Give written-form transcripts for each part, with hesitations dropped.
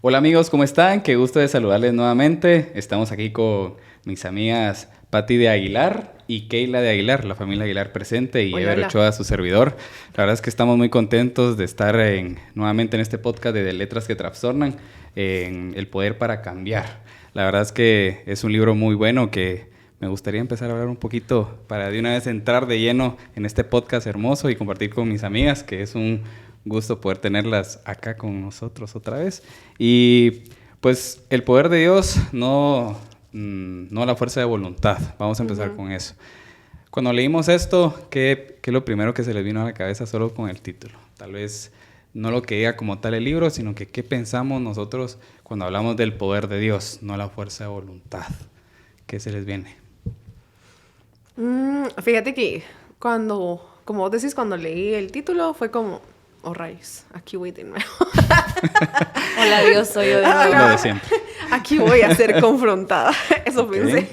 Hola amigos, ¿cómo están? Qué gusto de saludarles nuevamente. Estamos aquí con mis amigas Patti de Aguilar y Keila de Aguilar, la familia Aguilar presente y Hola, Ever hola. Ochoa, su servidor. La verdad es que estamos muy contentos de estar nuevamente en este podcast de Letras que Trastornan, en El Poder para Cambiar. La verdad es que es un libro muy bueno que me gustaría empezar a hablar un poquito para de una vez entrar de lleno en este podcast hermoso y compartir con mis amigas, que es un gusto poder tenerlas acá con nosotros otra vez. Y pues el poder de Dios, no la fuerza de voluntad. Vamos a empezar Ujú. con eso. Cuando leímos esto, ¿qué es lo primero que se les vino a la cabeza solo con el título? Tal vez no lo que diga como tal el libro, sino que qué pensamos nosotros cuando hablamos del poder de Dios, no la fuerza de voluntad. ¿Qué se les viene? Fíjate que como vos decís, cuando leí el título fue como, oh rayos, aquí voy de nuevo. Hola Dios, soy yo de Ah, nuevo. Lo de no, siempre. aquí voy a ser confrontada. Eso Ok. pensé.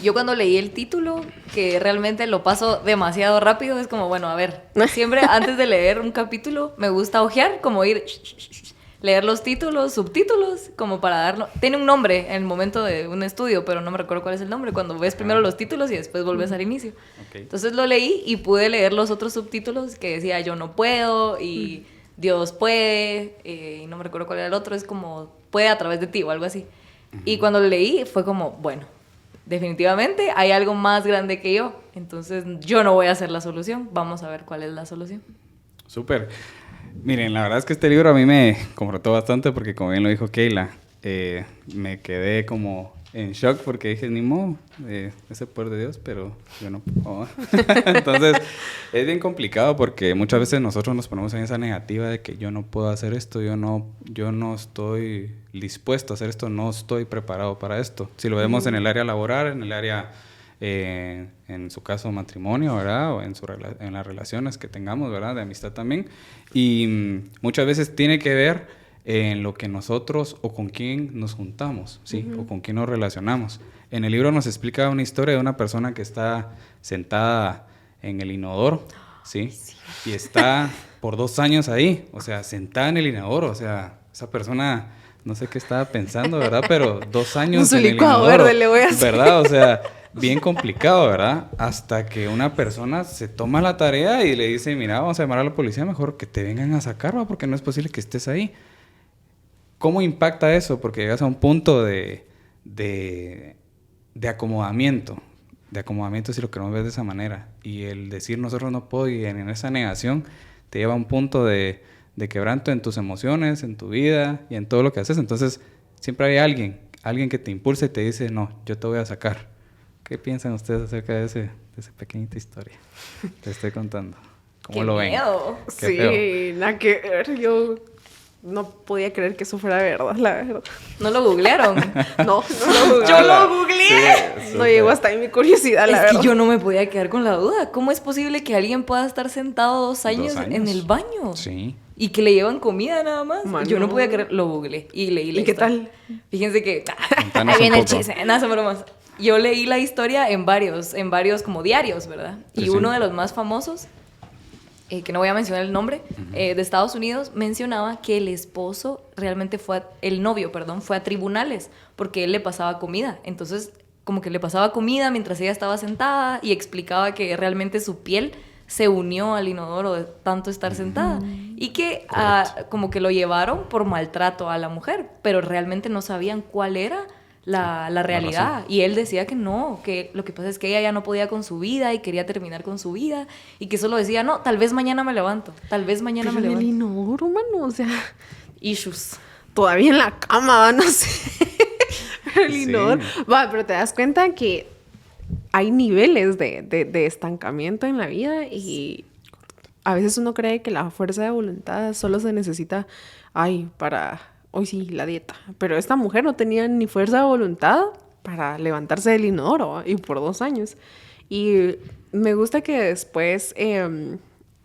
Yo cuando leí el título, que realmente lo paso demasiado rápido, es como, bueno, a ver, siempre antes de leer un capítulo me gusta ojear, como ir, leer los títulos, subtítulos, como para darlo. Tiene un nombre en el momento de un estudio, pero no me recuerdo cuál es el nombre, cuando ves primero los títulos y después volves al inicio. Ok. Entonces lo leí y pude leer los otros subtítulos que decía yo no puedo y Dios puede, y no me recuerdo cuál era el otro, es como puede a través de ti o algo así. Y cuando lo leí fue como, bueno, definitivamente hay algo más grande que yo, entonces yo no voy a ser la solución, vamos a ver cuál es la solución. Súper. Miren, la verdad es que este libro a mí me confrontó bastante porque, como bien lo dijo Keila, me quedé como en shock porque dije, ni modo, ese poder de Dios, pero yo no puedo. Entonces, es bien complicado porque muchas veces nosotros nos ponemos en esa negativa de que yo no puedo hacer esto, yo no estoy dispuesto a hacer esto, no estoy preparado para esto. Si lo vemos en el área laboral, en el área en su caso matrimonio, ¿verdad? O en las relaciones que tengamos, ¿verdad? De amistad también. Y muchas veces tiene que ver en lo que nosotros o con quién nos juntamos, ¿sí? O con quién nos relacionamos. En el libro nos explica una historia de una persona que está sentada en el inodoro, ¿sí? Y está por 2 años ahí, o sea, sentada en el inodoro, o sea, esa persona... No sé qué estaba pensando, ¿verdad? Pero 2 años Su en el licuado inodoro, verde le voy a hacer. ¿verdad? O sea, bien complicado, ¿verdad? Hasta que una persona se toma la tarea y le dice, mira, vamos a llamar a la policía, mejor que te vengan a sacar, ¿va? Porque no es posible que estés ahí. ¿Cómo impacta eso? Porque llegas a un punto de, de acomodamiento si lo queremos ver de esa manera. Y el decir nosotros no puedo y en esa negación te lleva a un punto de quebranto en tus emociones, en tu vida y en todo lo que haces. Entonces, siempre hay alguien que te impulsa y te dice, no, yo te voy a sacar. ¿Qué piensan ustedes acerca de esa pequeñita historia que te estoy contando? ¿Cómo ¡Qué lo ven? miedo! Qué feo. Sí, nada que ver. Yo no podía creer que eso fuera verdad, la verdad. ¿No lo googlearon? No, no lo ¡Yo Ala. lo googleé! Sí, No súper. llegó hasta ahí mi curiosidad, la Es verdad. que yo no me podía quedar con la duda. ¿Cómo es posible que alguien pueda estar sentado 2 años, 2 años. en el baño? Sí. Y que le llevan comida nada más. Mano. Yo no podía creer, lo googleé y leí la ¿Y qué historia. tal? Fíjense que Contanos ahí viene un el poco. chisme, nada, son bromas. Yo leí la historia en varios como diarios, ¿verdad? Sí, Y sí. uno de los más famosos, que no voy a mencionar el nombre, de Estados Unidos, mencionaba que el esposo realmente el novio, perdón, fue a tribunales porque él le pasaba comida. Entonces, como que le pasaba comida mientras ella estaba sentada y explicaba que realmente su piel se unió al inodoro de tanto estar sentada y que como que lo llevaron por maltrato a la mujer, pero realmente no sabían cuál era la realidad. Y él decía que no, que lo que pasa es que ella ya no podía con su vida y quería terminar con su vida y que solo decía, no, tal vez mañana me levanto, tal vez mañana Pero me en el levanto. inodoro, mano, o sea, Issues. todavía en la cama, va, no sé. Pero el Sí. inodoro. Va, pero te das cuenta que hay niveles de estancamiento en la vida y a veces uno cree que la fuerza de voluntad solo se necesita, para, hoy sí, la dieta. Pero esta mujer no tenía ni fuerza de voluntad para levantarse del inodoro, ¿va? Y por 2 años. Y me gusta que después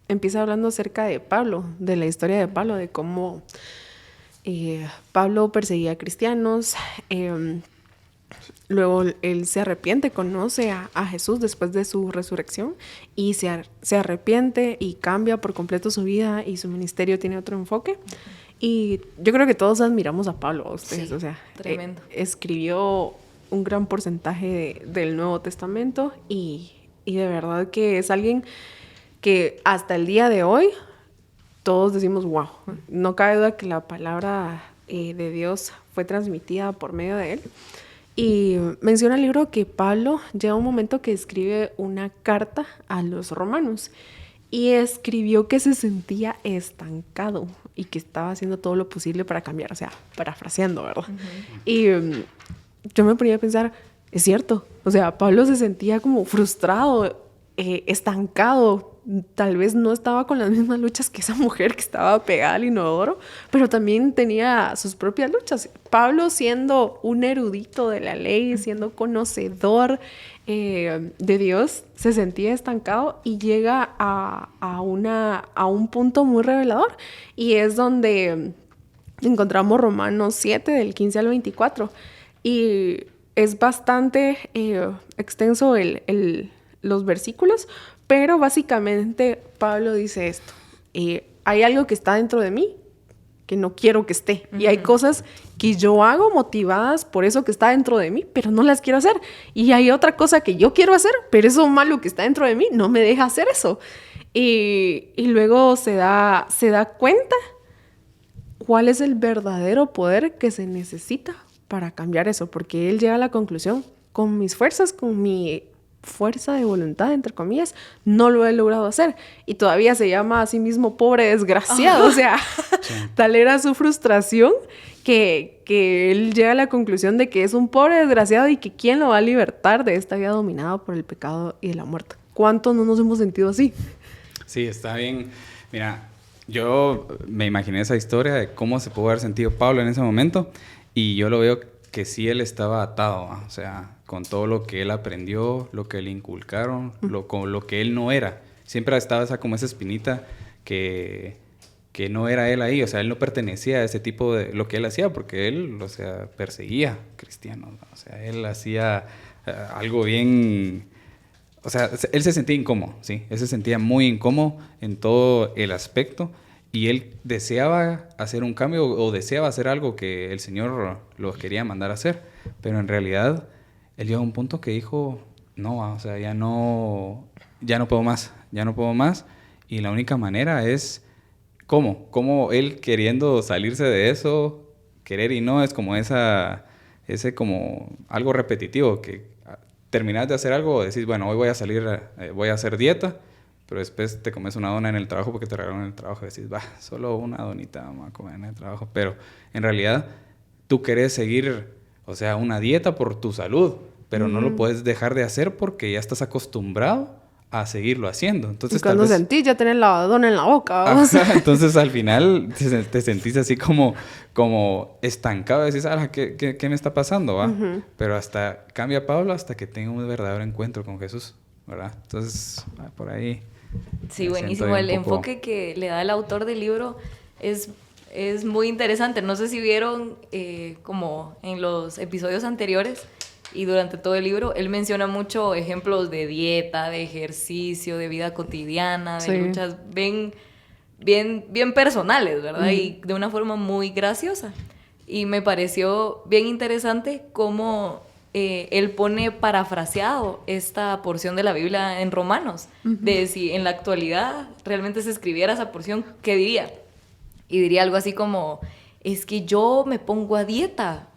empieza hablando acerca de Pablo, de la historia de Pablo, de cómo Pablo perseguía a cristianos. Luego él se arrepiente, conoce a Jesús después de su resurrección y se arrepiente y cambia por completo su vida y su ministerio tiene otro enfoque. Y yo creo que todos admiramos a Pablo, a ustedes. Sí, o sea, tremendo. Escribió un gran porcentaje del Nuevo Testamento y de verdad que es alguien que hasta el día de hoy todos decimos, wow, no cabe duda que la palabra de Dios fue transmitida por medio de él. Y menciona el libro que Pablo llega un momento que escribe una carta a los romanos y escribió que se sentía estancado y que estaba haciendo todo lo posible para cambiar, o sea, parafraseando, ¿verdad? Y yo me ponía a pensar, es cierto, o sea, Pablo se sentía como frustrado, estancado, tal vez no estaba con las mismas luchas que esa mujer que estaba pegada al inodoro, pero también tenía sus propias luchas. Pablo, siendo un erudito de la ley, siendo conocedor de Dios, se sentía estancado y llega a un punto muy revelador, y es donde encontramos Romanos 7 del 15 al 24, y es bastante extenso los versículos, pero básicamente Pablo dice esto: hay algo que está dentro de mí que no quiero que esté, y hay cosas que yo hago motivadas por eso que está dentro de mí, pero no las quiero hacer, y hay otra cosa que yo quiero hacer, pero eso malo que está dentro de mí no me deja hacer eso, y luego se da cuenta cuál es el verdadero poder que se necesita para cambiar eso, porque él llega a la conclusión: con mis fuerzas, con mi fuerza de voluntad, entre comillas, no lo he logrado hacer. Y todavía se llama a sí mismo pobre desgraciado. O sea, tal era su frustración que él llega a la conclusión de que es un pobre desgraciado y que quién lo va a libertar de esta vida dominada por el pecado y de la muerte. ¿Cuántos no nos hemos sentido así? Sí, está bien. Mira, yo me imaginé esa historia de cómo se pudo haber sentido Pablo en ese momento, y yo lo veo que sí él estaba atado, o sea, con todo lo que él aprendió, lo que le inculcaron, con lo que él no era. Siempre estaba como esa espinita que no era él ahí, o sea, él no pertenecía a ese tipo de lo que él hacía, porque él, o sea, perseguía cristianos, ¿no? O sea, él hacía algo bien, o sea, él se sentía incómodo, sí, él se sentía muy incómodo en todo el aspecto, y él deseaba hacer un cambio o deseaba hacer algo que el Señor lo quería mandar a hacer, pero en realidad él llegó a un punto que dijo, no, o sea, ya no puedo más, y la única manera es, ¿cómo él queriendo salirse de eso, querer y no, es como ese como algo repetitivo, que terminas de hacer algo, decís, bueno, hoy voy a salir, voy a hacer dieta, pero después te comes una dona en el trabajo porque te regalaron en el trabajo y decís, va, solo una donita vamos a comer en el trabajo. Pero en realidad tú querés seguir, o sea, una dieta por tu salud, pero no lo puedes dejar de hacer porque ya estás acostumbrado a seguirlo haciendo. Entonces, y cuando sentís ya tenés la dona en la boca, vamos. Entonces al final te sentís así como estancado, decís, ¿qué me está pasando? ¿Va? Pero hasta cambia Pablo hasta que tenga un verdadero encuentro con Jesús, ¿verdad? Entonces, por ahí. Sí, buenísimo. El enfoque que le da el autor del libro es muy interesante. No sé si vieron como en los episodios anteriores y durante todo el libro, él menciona mucho ejemplos de dieta, de ejercicio, de vida cotidiana, de luchas bien personales, ¿verdad? Y de una forma muy graciosa. Y me pareció bien interesante cómo él pone parafraseado esta porción de la Biblia en Romanos, de si en la actualidad realmente se escribiera esa porción, ¿qué diría? Y diría algo así como, es que yo me pongo a dieta,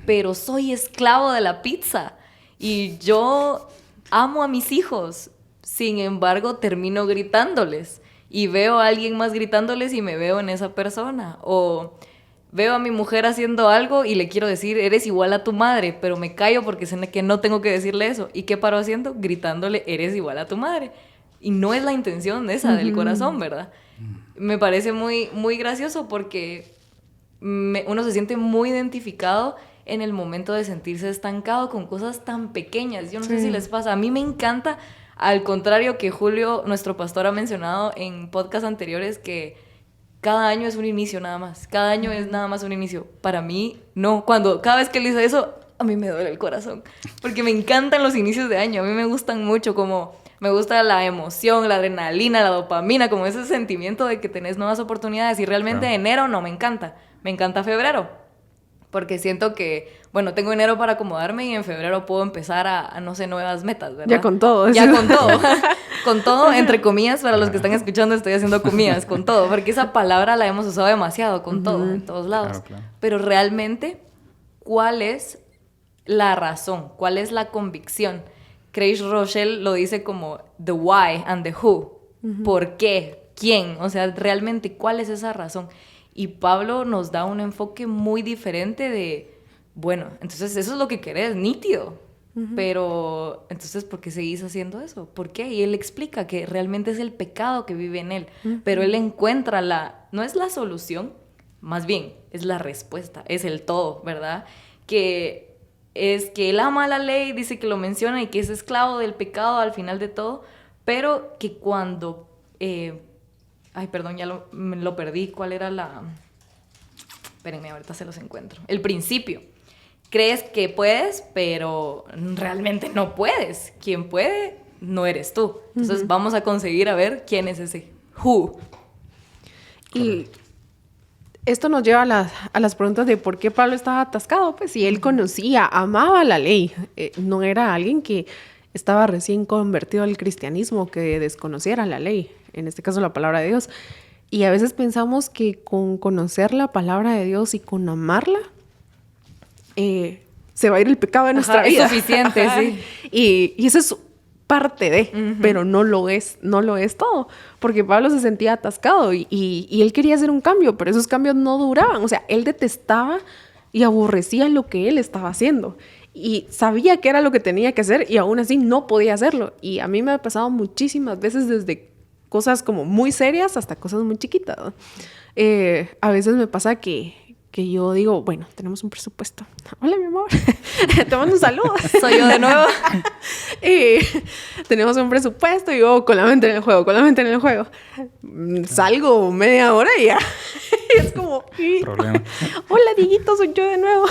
pero soy esclavo de la pizza, y yo amo a mis hijos, sin embargo termino gritándoles, y veo a alguien más gritándoles y me veo en esa persona, o veo a mi mujer haciendo algo y le quiero decir, eres igual a tu madre, pero me callo porque sé que no tengo que decirle eso. ¿Y qué paro haciendo? Gritándole, eres igual a tu madre. Y no es la intención esa del corazón, ¿verdad? Me parece muy, muy gracioso porque uno se siente muy identificado en el momento de sentirse estancado con cosas tan pequeñas. Yo no sé si les pasa. A mí me encanta, al contrario que Julio, nuestro pastor, ha mencionado en podcasts anteriores, que cada año es un inicio nada más. Cada año es nada más un inicio. Para mí, no. Cada vez que él dice eso, a mí me duele el corazón. Porque me encantan los inicios de año. A mí me gustan mucho como Me gusta la emoción, la adrenalina, la dopamina, como ese sentimiento de que tenés nuevas oportunidades. Y realmente enero no me encanta. Me encanta febrero. Porque siento que, bueno, tengo enero para acomodarme y en febrero puedo empezar a no sé, nuevas metas, ¿verdad? Ya con todo. Ya con todo. Con todo, entre comillas, para los que están escuchando, estoy haciendo comillas, con todo. Porque esa palabra la hemos usado demasiado, con todo, en todos lados. Claro. Pero realmente, ¿cuál es la razón? ¿Cuál es la convicción? Craig Rochelle lo dice como the why and the who. ¿Por qué? ¿Quién? O sea, realmente, ¿cuál es esa razón? Y Pablo nos da un enfoque muy diferente de, bueno, entonces eso es lo que querés, nítido. Pero, entonces, ¿por qué seguís haciendo eso? ¿Por qué? Y él explica que realmente es el pecado que vive en él. Pero él encuentra no es la solución, más bien, es la respuesta, es el todo, ¿verdad? Que es que él ama la ley, dice que lo menciona y que es esclavo del pecado al final de todo, pero que cuando... ay, perdón, ya lo perdí. ¿Cuál era la...? Espérenme, ahorita se los encuentro. El principio. Crees que puedes, pero realmente no puedes. Quien puede, no eres tú. Entonces vamos a conseguir a ver quién es ese who. Y esto nos lleva a las preguntas de por qué Pablo estaba atascado. Pues si él conocía, amaba la ley. No era alguien que estaba recién convertido al cristianismo, que desconociera la ley. En este caso la palabra de Dios. Y a veces pensamos que con conocer la palabra de Dios y con amarla, se va a ir el pecado de nuestra vida. Es suficiente, sí. Y eso es parte de, pero no lo es todo. Porque Pablo se sentía atascado y él quería hacer un cambio, pero esos cambios no duraban. O sea, él detestaba y aborrecía lo que él estaba haciendo. Y sabía que era lo que tenía que hacer y aún así no podía hacerlo. Y a mí me ha pasado muchísimas veces desde cosas como muy serias hasta cosas muy chiquitas, ¿no? A veces me pasa que yo digo, bueno, tenemos un presupuesto. Hola, mi amor. Te mando un saludo. Soy yo de nuevo. Tenemos un presupuesto y yo con la mente en el juego. Salgo media hora y ya. Es como... Problema. Hola, Dieguito, soy yo de nuevo.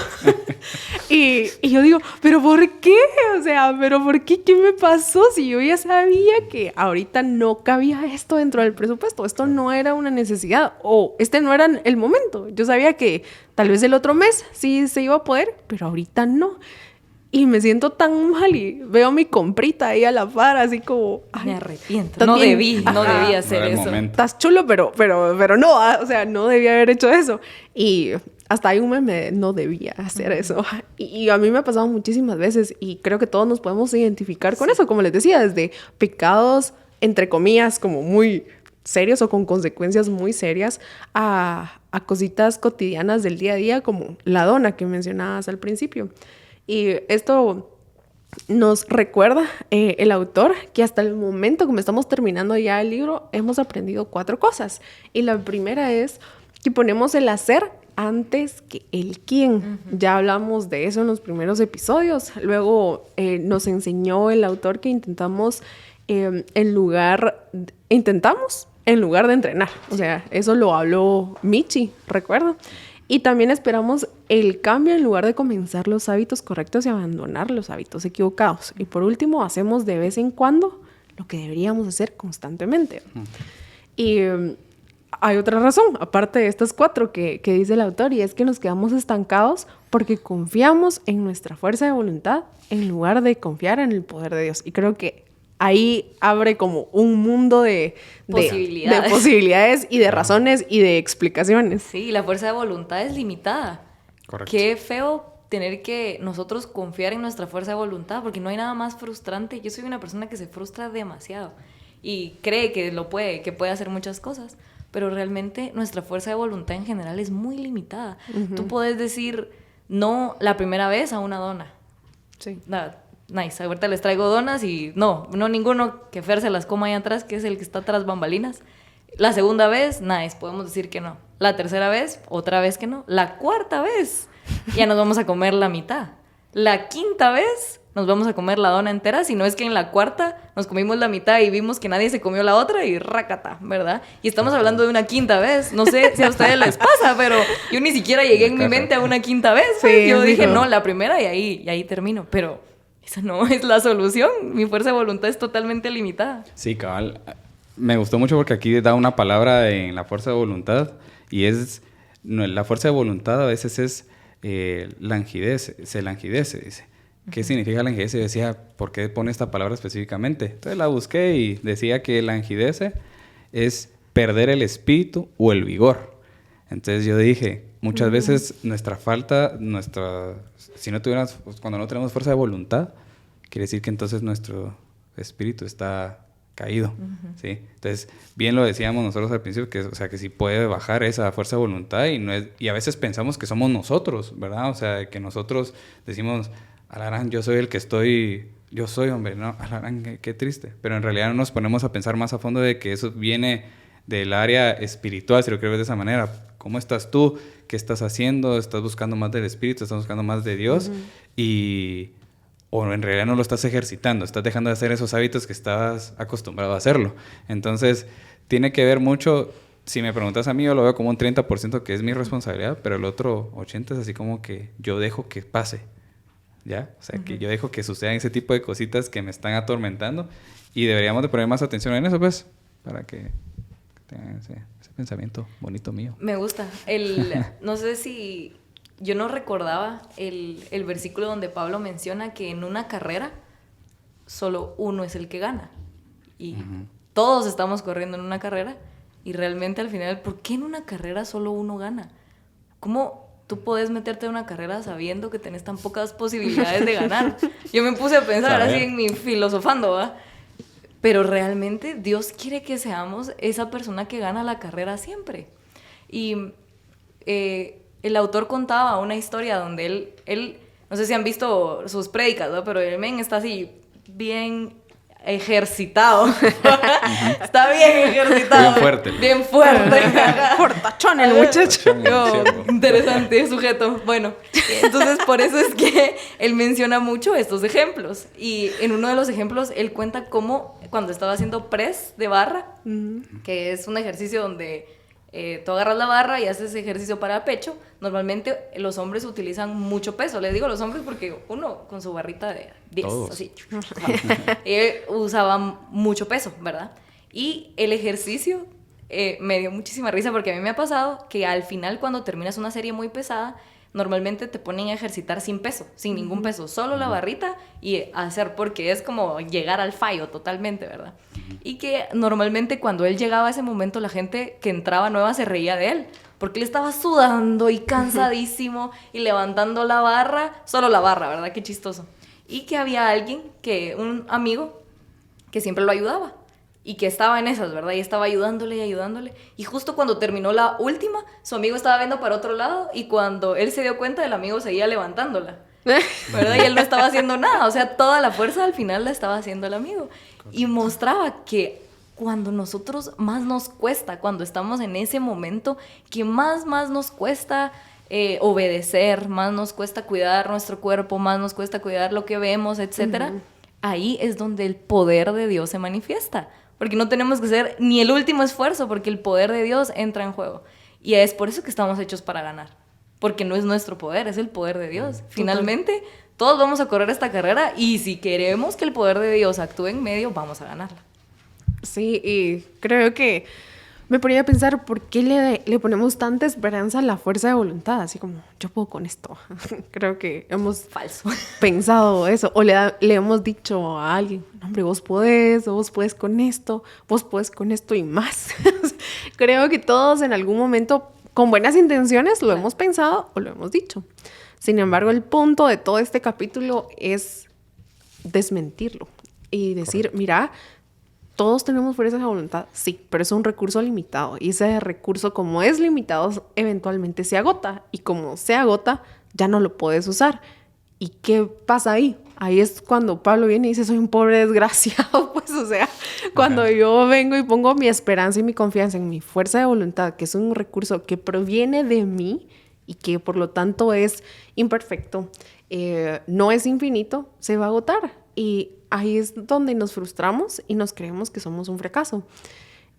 y yo digo, ¿pero por qué? O sea, ¿pero por qué? ¿Qué me pasó? Si yo ya sabía que ahorita no cabía esto dentro del presupuesto. Esto no era una necesidad. O este no era el momento. Yo sabía que tal vez el otro mes sí se iba a poder, pero ahorita no. Y me siento tan mal y veo mi comprita ahí a la par, así como... Me arrepiento. No debí hacer eso. Estás chulo, pero no, o sea, no debía haber hecho eso. Y hasta hay un meme de no debía hacer eso. Y a mí me ha pasado muchísimas veces y creo que todos nos podemos identificar con eso, como les decía, desde pecados, entre comillas, como muy serios o con consecuencias muy serias, a cositas cotidianas del día a día, como la dona que mencionabas al principio. Y esto nos recuerda el autor que hasta el momento, como estamos terminando ya el libro, hemos aprendido 4 cosas. Y la primera es que ponemos el hacer antes que el quién. Ya hablamos de eso en los primeros episodios. Luego nos enseñó el autor que intentamos en lugar de entrenar. O sea, eso lo habló Michi, recuerdo. Y también esperamos el cambio en lugar de comenzar los hábitos correctos y abandonar los hábitos equivocados. Y por último, hacemos de vez en cuando lo que deberíamos hacer constantemente. Y hay otra razón, aparte de estas 4 que dice el autor, y es que nos quedamos estancados porque confiamos en nuestra fuerza de voluntad en lugar de confiar en el poder de Dios. Y creo que ahí abre como un mundo de posibilidades y de razones y de explicaciones. Sí, la fuerza de voluntad es limitada. Correcto. Qué feo tener que nosotros confiar en nuestra fuerza de voluntad, porque no hay nada más frustrante. Yo soy una persona que se frustra demasiado y cree que que puede hacer muchas cosas, pero realmente nuestra fuerza de voluntad en general es muy limitada. Tú puedes decir no la primera vez a una dona. Sí. Nada. Nice, ahorita les traigo donas y no ninguno, que Fer se las coma ahí atrás, que es el que está tras bambalinas. La segunda vez, nice, podemos decir que no. La tercera vez, otra vez que no. La cuarta vez, ya nos vamos a comer la mitad. La quinta vez, nos vamos a comer la dona entera, si no es que en la cuarta nos comimos la mitad y vimos que nadie se comió la otra y rácata, ¿verdad? Y estamos hablando de una quinta vez. No sé si a ustedes les pasa, pero yo ni siquiera llegué en mi mente a una quinta vez. Sí, yo dije, no, la primera y ahí termino, pero... esa no es la solución. Mi fuerza de voluntad es totalmente limitada. Sí, cabal. Me gustó mucho porque aquí da una palabra en la fuerza de voluntad y es, no, la fuerza de voluntad a veces es languidece, se languidece, dice. ¿Qué significa languidece? Yo decía, ¿por qué pone esta palabra específicamente? Entonces la busqué y decía que languidece es perder el espíritu o el vigor. Entonces yo dije, muchas veces si no tuviéramos, cuando no tenemos fuerza de voluntad, quiere decir que entonces nuestro espíritu está caído, ¿sí? Entonces, bien lo decíamos nosotros al principio, que, o sea, que sí puede bajar esa fuerza de voluntad y a veces pensamos que somos nosotros, ¿verdad? O sea, que nosotros decimos, alarán, yo soy, hombre, ¿no? Alarán, qué triste. Pero en realidad no nos ponemos a pensar más a fondo de que eso viene del área espiritual, si lo quieres ver de esa manera. ¿Cómo estás tú? ¿Qué estás haciendo? ¿Estás buscando más del espíritu? ¿Estás buscando más de Dios? O en realidad no lo estás ejercitando, estás dejando de hacer esos hábitos que estabas acostumbrado a hacerlo. Entonces, tiene que ver mucho, si me preguntas a mí, yo lo veo como un 30% que es mi responsabilidad, pero el otro 80% es así como que yo dejo que pase, ¿ya? O sea, que yo dejo que sucedan ese tipo de cositas que me están atormentando y deberíamos de poner más atención en eso, pues, para que tengan ese pensamiento bonito mío. Me gusta. No sé si... Yo no recordaba el versículo donde Pablo menciona que en una carrera solo uno es el que gana. Y todos estamos corriendo en una carrera y realmente al final, ¿por qué en una carrera solo uno gana? ¿Cómo tú puedes meterte en una carrera sabiendo que tenés tan pocas posibilidades de ganar? Yo me puse a pensar así en mi filosofando, ¿va? Pero realmente Dios quiere que seamos esa persona que gana la carrera siempre. Y... el autor contaba una historia donde él no sé si han visto sus prédicas, ¿no? Pero el men está así bien ejercitado. Está bien ejercitado. Bien fuerte. Bien fuerte. Portachón el muchacho. Interesante sujeto. Bueno, entonces por eso es que él menciona mucho estos ejemplos. Y en uno de los ejemplos él cuenta cómo cuando estaba haciendo press de barra, que es un ejercicio donde... tú agarras la barra y haces ejercicio para pecho. Normalmente los hombres utilizan mucho peso. Les digo los hombres porque uno con su barrita de 10, todos. Así. Él usaba mucho peso, ¿verdad? Y el ejercicio me dio muchísima risa porque a mí me ha pasado que al final cuando terminas una serie muy pesada, normalmente te ponen a ejercitar sin peso, sin ningún peso, solo la barrita y hacer, porque es como llegar al fallo totalmente, ¿verdad? Y que normalmente cuando él llegaba a ese momento, la gente que entraba nueva se reía de él, porque él estaba sudando y cansadísimo y levantando la barra, solo la barra, ¿verdad? Qué chistoso. Y que había alguien, un amigo, que siempre lo ayudaba. Y que estaba en esas, ¿verdad? Y estaba ayudándole y ayudándole. Y justo cuando terminó la última, su amigo estaba viendo para otro lado y cuando él se dio cuenta, el amigo seguía levantándola, ¿verdad? Y él no estaba haciendo nada. O sea, toda la fuerza al final la estaba haciendo el amigo. Y mostraba que cuando nosotros más nos cuesta, cuando estamos en ese momento que más nos cuesta obedecer, más nos cuesta cuidar nuestro cuerpo, más nos cuesta cuidar lo que vemos, etcétera, ahí es donde el poder de Dios se manifiesta. Porque no tenemos que hacer ni el último esfuerzo, porque el poder de Dios entra en juego. Y es por eso que estamos hechos para ganar. Porque no es nuestro poder, es el poder de Dios. Finalmente, todos vamos a correr esta carrera y si queremos que el poder de Dios actúe en medio, vamos a ganarla. Sí, y creo que me ponía a pensar por qué le ponemos tanta esperanza a la fuerza de voluntad, así como yo puedo con esto. Creo que hemos pensado eso, o le hemos dicho a alguien, hombre, vos puedes con esto y más. Creo que todos en algún momento, con buenas intenciones, lo hemos pensado o lo hemos dicho. Sin embargo, el punto de todo este capítulo es desmentirlo y decir, mira, todos tenemos fuerza de voluntad, sí, pero es un recurso limitado. Y ese recurso, como es limitado, eventualmente se agota. Y como se agota, ya no lo puedes usar. ¿Y qué pasa ahí? Ahí es cuando Pablo viene y dice, soy un pobre desgraciado. Pues, o sea, cuando yo vengo y pongo mi esperanza y mi confianza en mi fuerza de voluntad, que es un recurso que proviene de mí y que por lo tanto es imperfecto, no es infinito, se va a agotar. Y ahí es donde nos frustramos y nos creemos que somos un fracaso.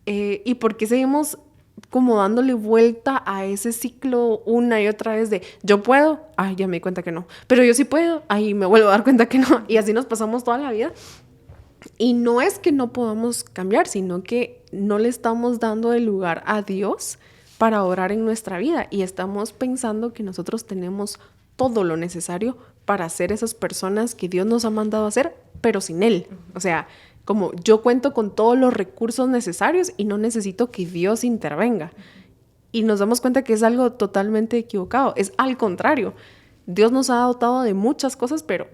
¿Y por qué seguimos como dándole vuelta a ese ciclo una y otra vez de yo puedo, ay, ya me di cuenta que no, pero yo sí puedo, ay, me vuelvo a dar cuenta que no, y así nos pasamos toda la vida. Y no es que no podamos cambiar, sino que no le estamos dando el lugar a Dios para orar en nuestra vida y estamos pensando que nosotros tenemos todo lo necesario para ser esas personas que Dios nos ha mandado a ser, pero sin Él. O sea, como yo cuento con todos los recursos necesarios y no necesito que Dios intervenga. Y nos damos cuenta que es algo totalmente equivocado. Es al contrario. Dios nos ha dotado de muchas cosas, pero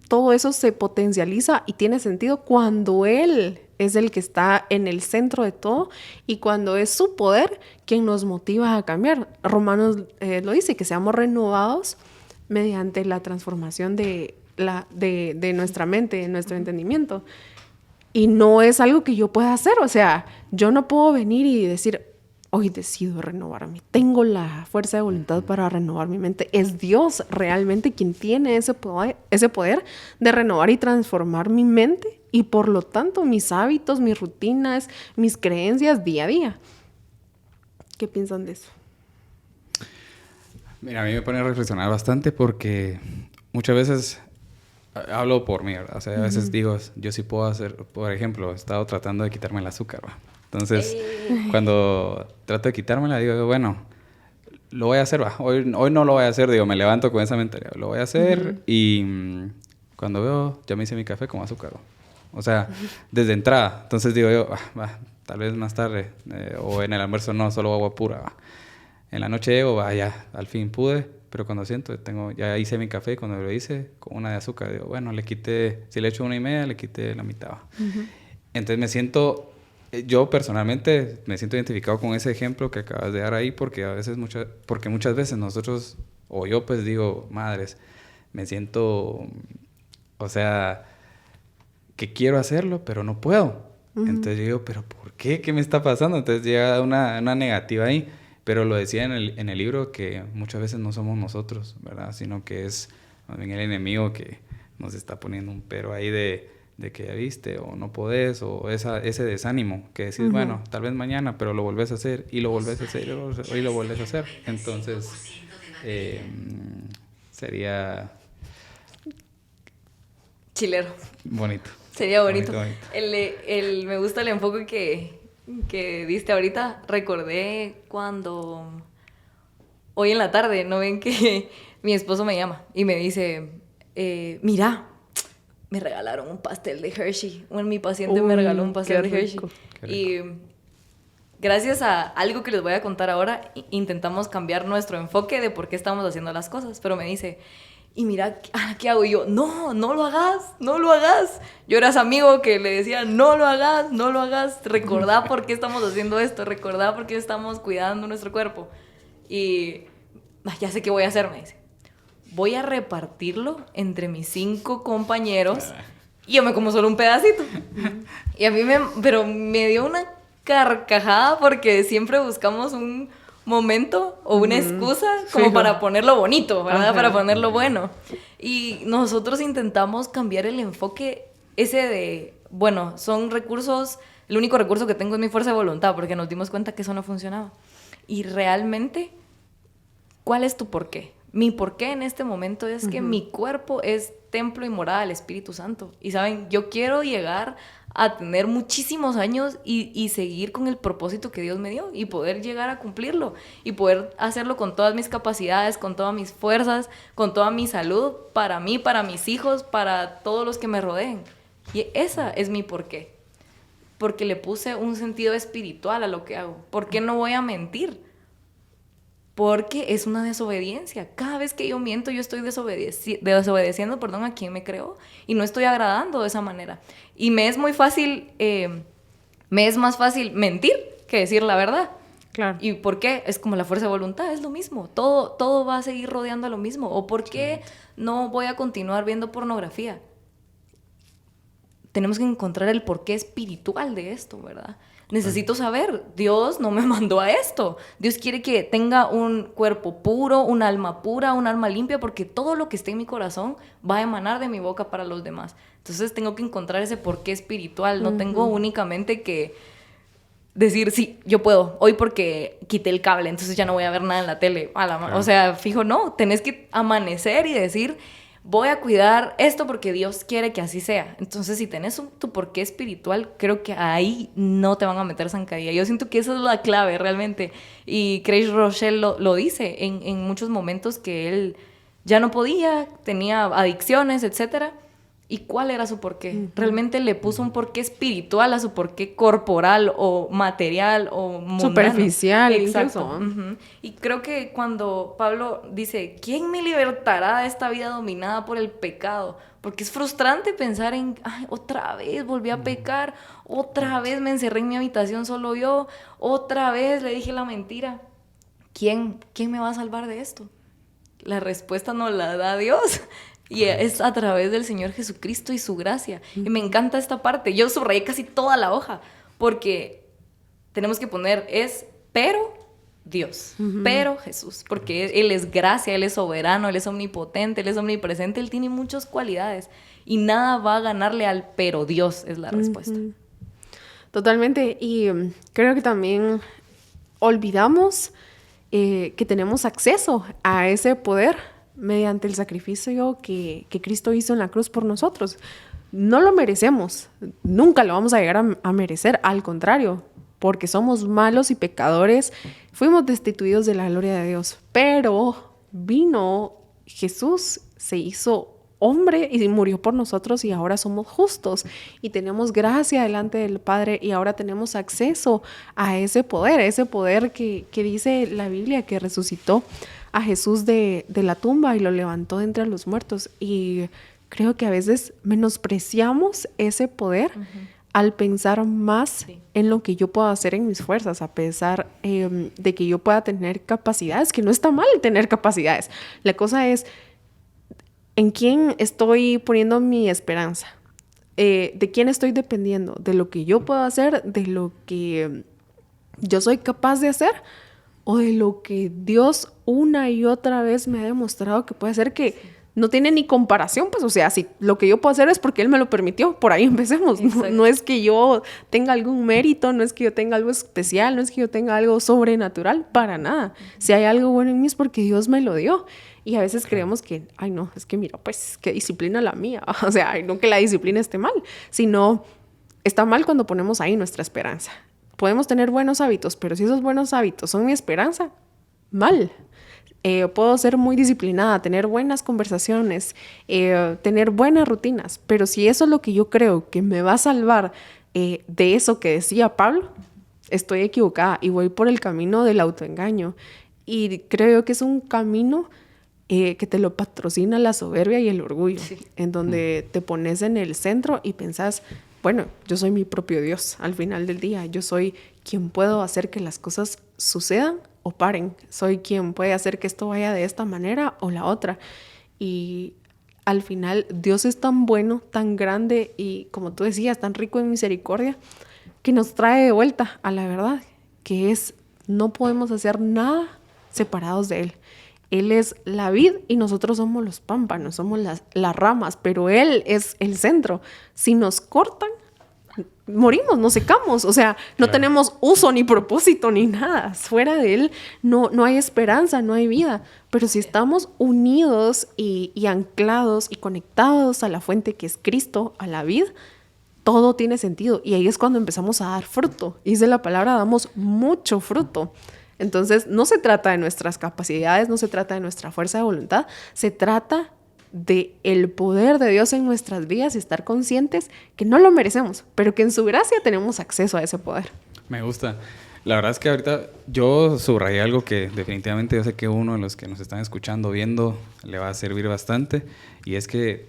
todo eso se potencializa y tiene sentido cuando Él es el que está en el centro de todo y cuando es su poder quien nos motiva a cambiar. Romanos lo dice, que seamos renovados mediante la transformación de nuestra mente, de nuestro entendimiento. Y no es algo que yo pueda hacer, o sea, yo no puedo venir y decir, hoy decido renovarme, tengo la fuerza de voluntad para renovar mi mente. Es Dios realmente quien tiene ese poder de renovar y transformar mi mente y por lo tanto mis hábitos, mis rutinas, mis creencias día a día. ¿Qué piensan de eso? Mira, a mí me pone a reflexionar bastante porque muchas veces hablo por mí, ¿verdad? O sea, a veces digo, yo sí puedo hacer, por ejemplo, he estado tratando de quitarme el azúcar, ¿va? Entonces, cuando trato de quitármela, digo, bueno, lo voy a hacer, va. Hoy no lo voy a hacer, digo, me levanto con esa mentalidad, lo voy a hacer y cuando veo, ya me hice mi café con azúcar, ¿va? O sea, desde entrada. Entonces digo yo, va, tal vez más tarde, o en el almuerzo no, solo agua pura, va. En la noche llego, va, ya, al fin pude, pero cuando siento, ya hice mi café, cuando lo hice con una de azúcar, digo, bueno, le quité, si le echo 1.5, le quité la mitad, va. Entonces me siento... Yo personalmente me siento identificado con ese ejemplo que acabas de dar ahí porque muchas veces nosotros, o yo pues digo, madres, me siento, o sea, que quiero hacerlo, pero no puedo. Entonces yo digo, ¿pero por qué? ¿Qué me está pasando? Entonces llega una negativa ahí, pero lo decía en el libro que muchas veces no somos nosotros, ¿verdad? Sino que es más bien el enemigo que nos está poniendo un pero ahí de que ya viste, o no podés, o ese desánimo, que decís, bueno, tal vez mañana, pero lo volvés a hacer, y lo volvés a hacer, y lo volvés a hacer. Entonces, sería... Chilero. Bonito. Sería bonito. Bonito. Me gusta el enfoque que diste ahorita. Recordé cuando... Hoy en la tarde, ¿no ven que mi esposo me llama y me dice, mira, me regalaron un pastel de Hershey. Mi paciente me regaló un pastel de Hershey. Y gracias a algo que les voy a contar ahora, intentamos cambiar nuestro enfoque de por qué estamos haciendo las cosas. Pero me dice, y mira, ¿qué hago? Y yo, no lo hagas, no lo hagas. Yo era ese amigo que le decía, no lo hagas, no lo hagas. Recordá por qué estamos haciendo esto, recordá por qué estamos cuidando nuestro cuerpo. Y ya sé qué voy a hacer, me dice. Voy a repartirlo entre mis 5 compañeros y yo me como solo un pedacito. Y a mí pero me dio una carcajada porque siempre buscamos un momento o una excusa como para ponerlo bonito, ¿verdad? Para ponerlo bueno. Y nosotros intentamos cambiar el enfoque ese de, bueno, son recursos, el único recurso que tengo es mi fuerza de voluntad, porque nos dimos cuenta que eso no funcionaba. Y realmente, ¿cuál es tu porqué? Mi porqué en este momento es que mi cuerpo es templo y morada del Espíritu Santo. Y saben, yo quiero llegar a tener muchísimos años y seguir con el propósito que Dios me dio y poder llegar a cumplirlo y poder hacerlo con todas mis capacidades, con todas mis fuerzas, con toda mi salud, para mí, para mis hijos, para todos los que me rodeen. Y esa es mi porqué. Porque le puse un sentido espiritual a lo que hago. ¿Por qué no voy a mentir? Porque es una desobediencia. Cada vez que yo miento, yo estoy desobedeciendo, a quien me creó y no estoy agradando de esa manera. Y me es más fácil mentir que decir la verdad. Claro. ¿Y por qué? Es como la fuerza de voluntad, es lo mismo. Todo va a seguir rodeando a lo mismo. ¿O por qué no voy a continuar viendo pornografía? Tenemos que encontrar el porqué espiritual de esto, ¿verdad? Necesito saber, Dios no me mandó a esto. Dios quiere que tenga un cuerpo puro, un alma pura, un alma limpia, porque todo lo que esté en mi corazón va a emanar de mi boca para los demás. Entonces tengo que encontrar ese porqué espiritual. No tengo únicamente que decir, sí, yo puedo, hoy porque quité el cable, entonces ya no voy a ver nada en la tele. O sea, fijo, no, tenés que amanecer y decir, voy a cuidar esto porque Dios quiere que así sea. Entonces, si tenés tu porqué espiritual, creo que ahí no te van a meter zancadilla. Yo siento que esa es la clave realmente. Y Craig Rochelle lo dice en muchos momentos que él ya no podía, tenía adicciones, etcétera. ¿Y cuál era su porqué? Realmente le puso un porqué espiritual a su porqué corporal o material o mundano. Superficial, Exacto. incluso. Y creo que cuando Pablo dice, ¿quién me libertará de esta vida dominada por el pecado? Porque es frustrante pensar en, ay, otra vez volví a pecar, otra vez me encerré en mi habitación solo yo, otra vez le dije la mentira. ¿Quién me va a salvar de esto? La respuesta nos la da Dios. Y es a través del Señor Jesucristo y su gracia. Y me encanta esta parte. Yo subrayé casi toda la hoja. Porque tenemos que poner pero Dios. Pero Jesús. Porque Él es gracia, Él es soberano, Él es omnipotente, Él es omnipresente. Él tiene muchas cualidades. Y nada va a ganarle al pero Dios es la respuesta. Totalmente. Y creo que también olvidamos que tenemos acceso a ese poder mediante el sacrificio que Cristo hizo en la cruz por nosotros. No lo merecemos, nunca lo vamos a llegar a merecer, al contrario, porque somos malos y pecadores, fuimos destituidos de la gloria de Dios, pero vino Jesús, se hizo hombre y murió por nosotros y ahora somos justos y tenemos gracia delante del Padre y ahora tenemos acceso a ese poder que dice la Biblia que resucitó a Jesús de la tumba y lo levantó de entre los muertos. Y creo que a veces menospreciamos ese poder al pensar más en lo que yo puedo hacer en mis fuerzas, a pesar de que yo pueda tener capacidades, que no está mal tener capacidades. La cosa es en quién estoy poniendo mi esperanza, de quién estoy dependiendo, de lo que yo puedo hacer, de lo que yo soy capaz de hacer, o de lo que Dios una y otra vez me ha demostrado que puede hacer, que no tiene ni comparación, pues, o sea, si lo que yo puedo hacer es porque Él me lo permitió, por ahí empecemos. No es que yo tenga algún mérito, no es que yo tenga algo especial, no es que yo tenga algo sobrenatural, para nada. Si hay algo bueno en mí es porque Dios me lo dio. Y a veces creemos que, ay no, es que mira, pues, qué disciplina la mía. O sea, ay, no que la disciplina esté mal, sino está mal cuando ponemos ahí nuestra esperanza. Podemos tener buenos hábitos, pero si esos buenos hábitos son mi esperanza, mal. Puedo ser muy disciplinada, tener buenas conversaciones, tener buenas rutinas, pero si eso es lo que yo creo que me va a salvar de eso que decía Pablo, estoy equivocada y voy por el camino del autoengaño. Y creo que es un camino que te lo patrocina la soberbia y el orgullo, en donde te pones en el centro y pensás, bueno, yo soy mi propio Dios al final del día. Yo soy quien puedo hacer que las cosas sucedan o paren. Soy quien puede hacer que esto vaya de esta manera o la otra. Y al final Dios es tan bueno, tan grande y, como tú decías, tan rico en misericordia, que nos trae de vuelta a la verdad, que es, no podemos hacer nada separados de Él. Él es la vid y nosotros somos los pámpanos, somos las ramas, pero Él es el centro. Si nos cortan, morimos, nos secamos, o sea, no tenemos uso ni propósito ni nada. Fuera de Él no hay esperanza, no hay vida. Pero si estamos unidos y anclados y conectados a la fuente que es Cristo, a la vid, todo tiene sentido. Y ahí es cuando empezamos a dar fruto. Y dice la palabra, damos mucho fruto. Entonces, no se trata de nuestras capacidades, no se trata de nuestra fuerza de voluntad, se trata de el poder de Dios en nuestras vidas y estar conscientes que no lo merecemos, pero que en su gracia tenemos acceso a ese poder. Me gusta. La verdad es que ahorita yo subrayé algo que definitivamente yo sé que uno de los que nos están escuchando, viendo, le va a servir bastante, y es que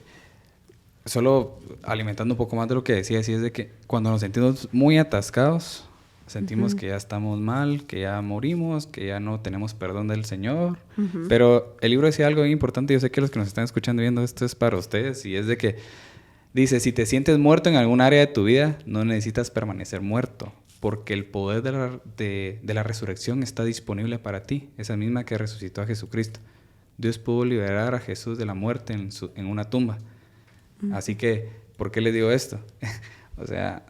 solo alimentando un poco más de lo que decía, sí, es de que cuando nos sentimos muy atascados, sentimos que ya estamos mal, que ya morimos, que ya no tenemos perdón del Señor. Pero el libro decía algo bien importante. Yo sé que los que nos están escuchando y viendo esto es para ustedes. Y es de que dice, si te sientes muerto en algún área de tu vida, no necesitas permanecer muerto. Porque el poder de la resurrección está disponible para ti. Esa misma que resucitó a Jesucristo. Dios pudo liberar a Jesús de la muerte en una tumba. Así que, ¿por qué les digo esto? O sea,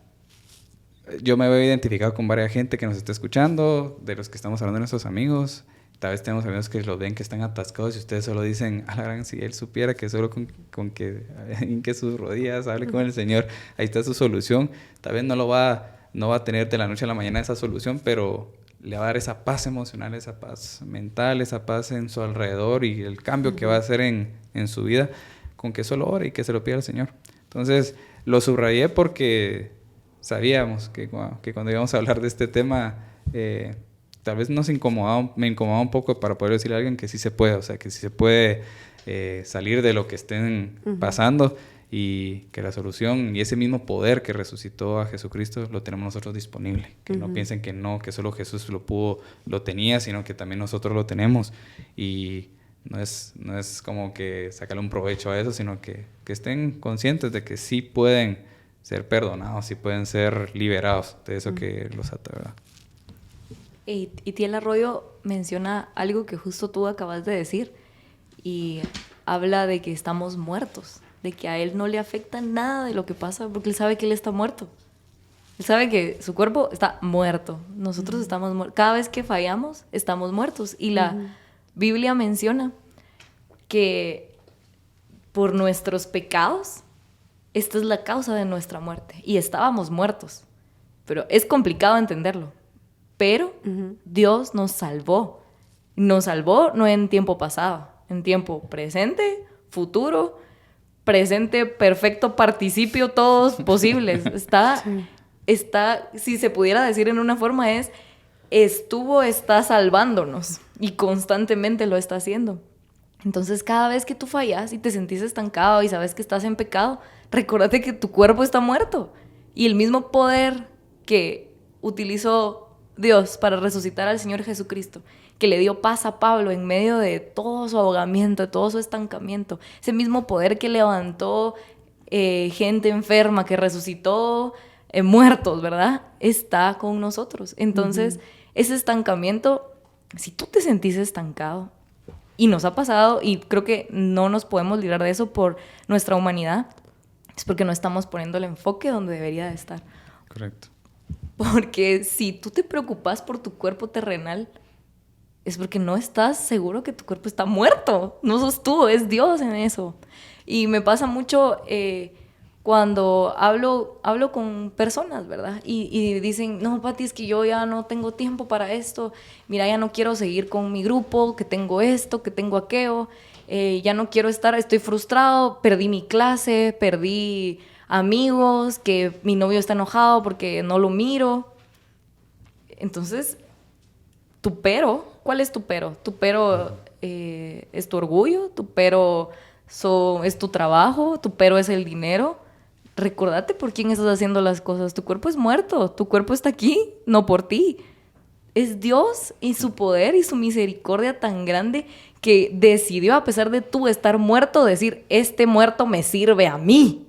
yo me veo identificado con varias gente que nos está escuchando, de los que estamos hablando de nuestros amigos. Tal vez tenemos amigos que los ven que están atascados y ustedes solo dicen, a la gran, si él supiera que solo con que hinque sus rodillas, hable con el Señor, ahí está su solución. Tal vez no va a tener de la noche a la mañana esa solución, pero le va a dar esa paz emocional, esa paz mental, esa paz en su alrededor y el cambio que va a hacer en su vida con que solo ore y que se lo pida al Señor. Entonces, lo subrayé porque sabíamos que cuando íbamos a hablar de este tema, tal vez me incomodaba un poco para poder decirle a alguien que sí se puede, o sea, que sí se puede salir de lo que estén pasando y que la solución y ese mismo poder que resucitó a Jesucristo lo tenemos nosotros disponible. Que no piensen que solo Jesús lo tenía, sino que también nosotros lo tenemos. Y no es como que sacarle un provecho a eso, sino que estén conscientes de que sí pueden ser perdonados, sí pueden ser liberados de eso que los ata, ¿verdad? Y Tiel Arroyo menciona algo que justo tú acabas de decir y habla de que estamos muertos, de que a él no le afecta nada de lo que pasa porque él sabe que él está muerto. Él sabe que su cuerpo está muerto. Nosotros estamos muertos. Cada vez que fallamos, estamos muertos. Y la Biblia menciona que por nuestros pecados, esta es la causa de nuestra muerte. Y estábamos muertos. Pero es complicado entenderlo. Pero Dios nos salvó. Nos salvó no en tiempo pasado, en tiempo presente, futuro, presente, perfecto, participio, todos posibles. Está, si se pudiera decir en una forma, está salvándonos y constantemente lo está haciendo. Entonces, cada vez que tú fallas y te sentís estancado y sabes que estás en pecado, recuérdate que tu cuerpo está muerto. Y el mismo poder que utilizó Dios para resucitar al Señor Jesucristo, que le dio paz a Pablo en medio de todo su ahogamiento, de todo su estancamiento, ese mismo poder que levantó gente enferma, que resucitó muertos, ¿verdad? Está con nosotros. Entonces, ese estancamiento, si tú te sentís estancado, y nos ha pasado, y creo que no nos podemos librar de eso por nuestra humanidad, es porque no estamos poniendo el enfoque donde debería de estar. Correcto. Porque si tú te preocupas por tu cuerpo terrenal, es porque no estás seguro que tu cuerpo está muerto. No sos tú, es Dios en eso. Y me pasa mucho cuando hablo con personas, ¿verdad? Y dicen, no, Pati, es que yo ya no tengo tiempo para esto. Mira, ya no quiero seguir con mi grupo, que tengo esto, que tengo aquello. Ya no quiero estar, estoy frustrado, perdí mi clase, perdí amigos, que mi novio está enojado porque no lo miro. Entonces, tu pero, ¿cuál es tu pero? Tu pero es tu orgullo, tu pero es tu trabajo, tu pero es el dinero. Recordate por quién estás haciendo las cosas. Tu cuerpo es muerto, tu cuerpo está aquí, no por ti. Es Dios y su poder y su misericordia tan grande que decidió, a pesar de tú estar muerto, decir, este muerto me sirve a mí,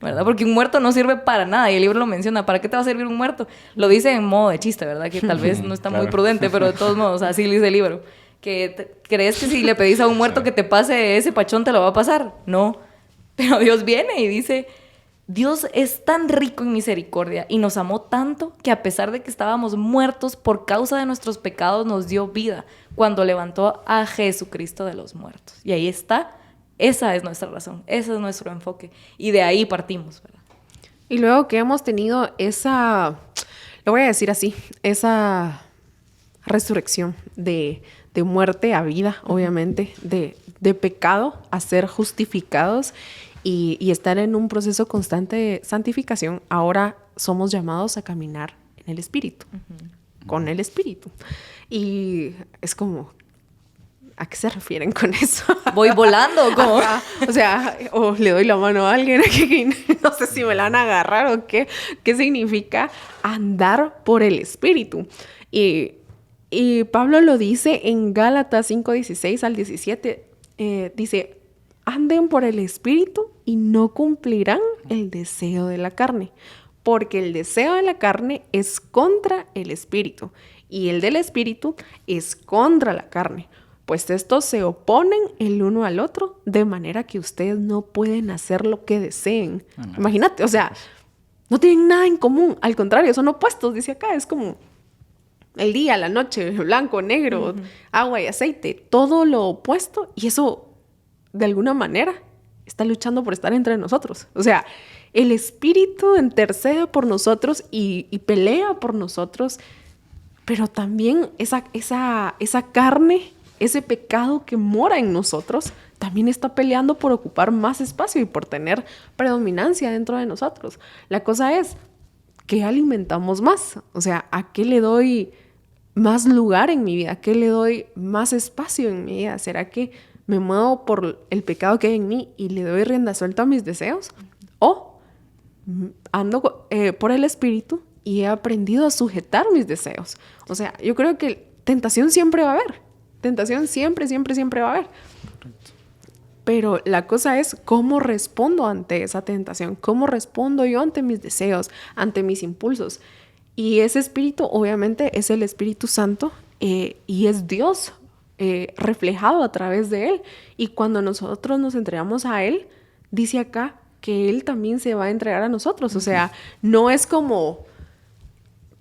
¿verdad? Porque un muerto no sirve para nada, y el libro lo menciona. ¿Para qué te va a servir un muerto? Lo dice en modo de chiste, ¿verdad? Que tal vez no está muy prudente, pero de todos modos, así lo dice el libro. ¿Crees que si le pedís a un muerto que te pase ese pachón, te lo va a pasar? No. Pero Dios viene y dice, Dios es tan rico en misericordia y nos amó tanto que a pesar de que estábamos muertos por causa de nuestros pecados, nos dio vida cuando levantó a Jesucristo de los muertos. Y ahí está. Esa es nuestra razón, ese es nuestro enfoque. Y de ahí partimos, ¿verdad? Y luego que hemos tenido lo voy a decir así, esa resurrección de muerte a vida, obviamente, de pecado a ser justificados y estar en un proceso constante de santificación, ahora somos llamados a caminar en el Espíritu, con el Espíritu. Y es como, ¿a qué se refieren con eso? Voy volando, como. O sea, o le doy la mano a alguien que no sé si me la van a agarrar o qué. ¿Qué significa andar por el Espíritu? Y Pablo lo dice en Gálatas 5:16 al 17. Dice, anden por el Espíritu y no cumplirán el deseo de la carne. Porque el deseo de la carne es contra el Espíritu y el del Espíritu es contra la carne. Pues estos se oponen el uno al otro, de manera que ustedes no pueden hacer lo que deseen. Imagínate, o sea, No tienen nada en común. Al contrario, son opuestos, dice acá. Es como el día, la noche, blanco, negro, agua y aceite. Todo lo opuesto. Y eso, de alguna manera, está luchando por estar entre nosotros. O sea, el Espíritu intercede por nosotros y pelea por nosotros. Pero también esa carne, ese pecado que mora en nosotros, también está peleando por ocupar más espacio y por tener predominancia dentro de nosotros. La cosa es, ¿qué alimentamos más? O sea, ¿a qué le doy más lugar en mi vida? ¿A qué le doy más espacio en mi vida? ¿Será que me muevo por el pecado que hay en mí y le doy rienda suelta a mis deseos? ¿O ando por el Espíritu y he aprendido a sujetar mis deseos? O sea, yo creo que tentación siempre va a haber. Tentación siempre, siempre, siempre va a haber. Pero la cosa es cómo respondo ante esa tentación, cómo respondo yo ante mis deseos, ante mis impulsos. Y ese espíritu obviamente es el Espíritu Santo y es Dios reflejado a través de Él. Y cuando nosotros nos entregamos a Él, dice acá que Él también se va a entregar a nosotros. O sea, no es como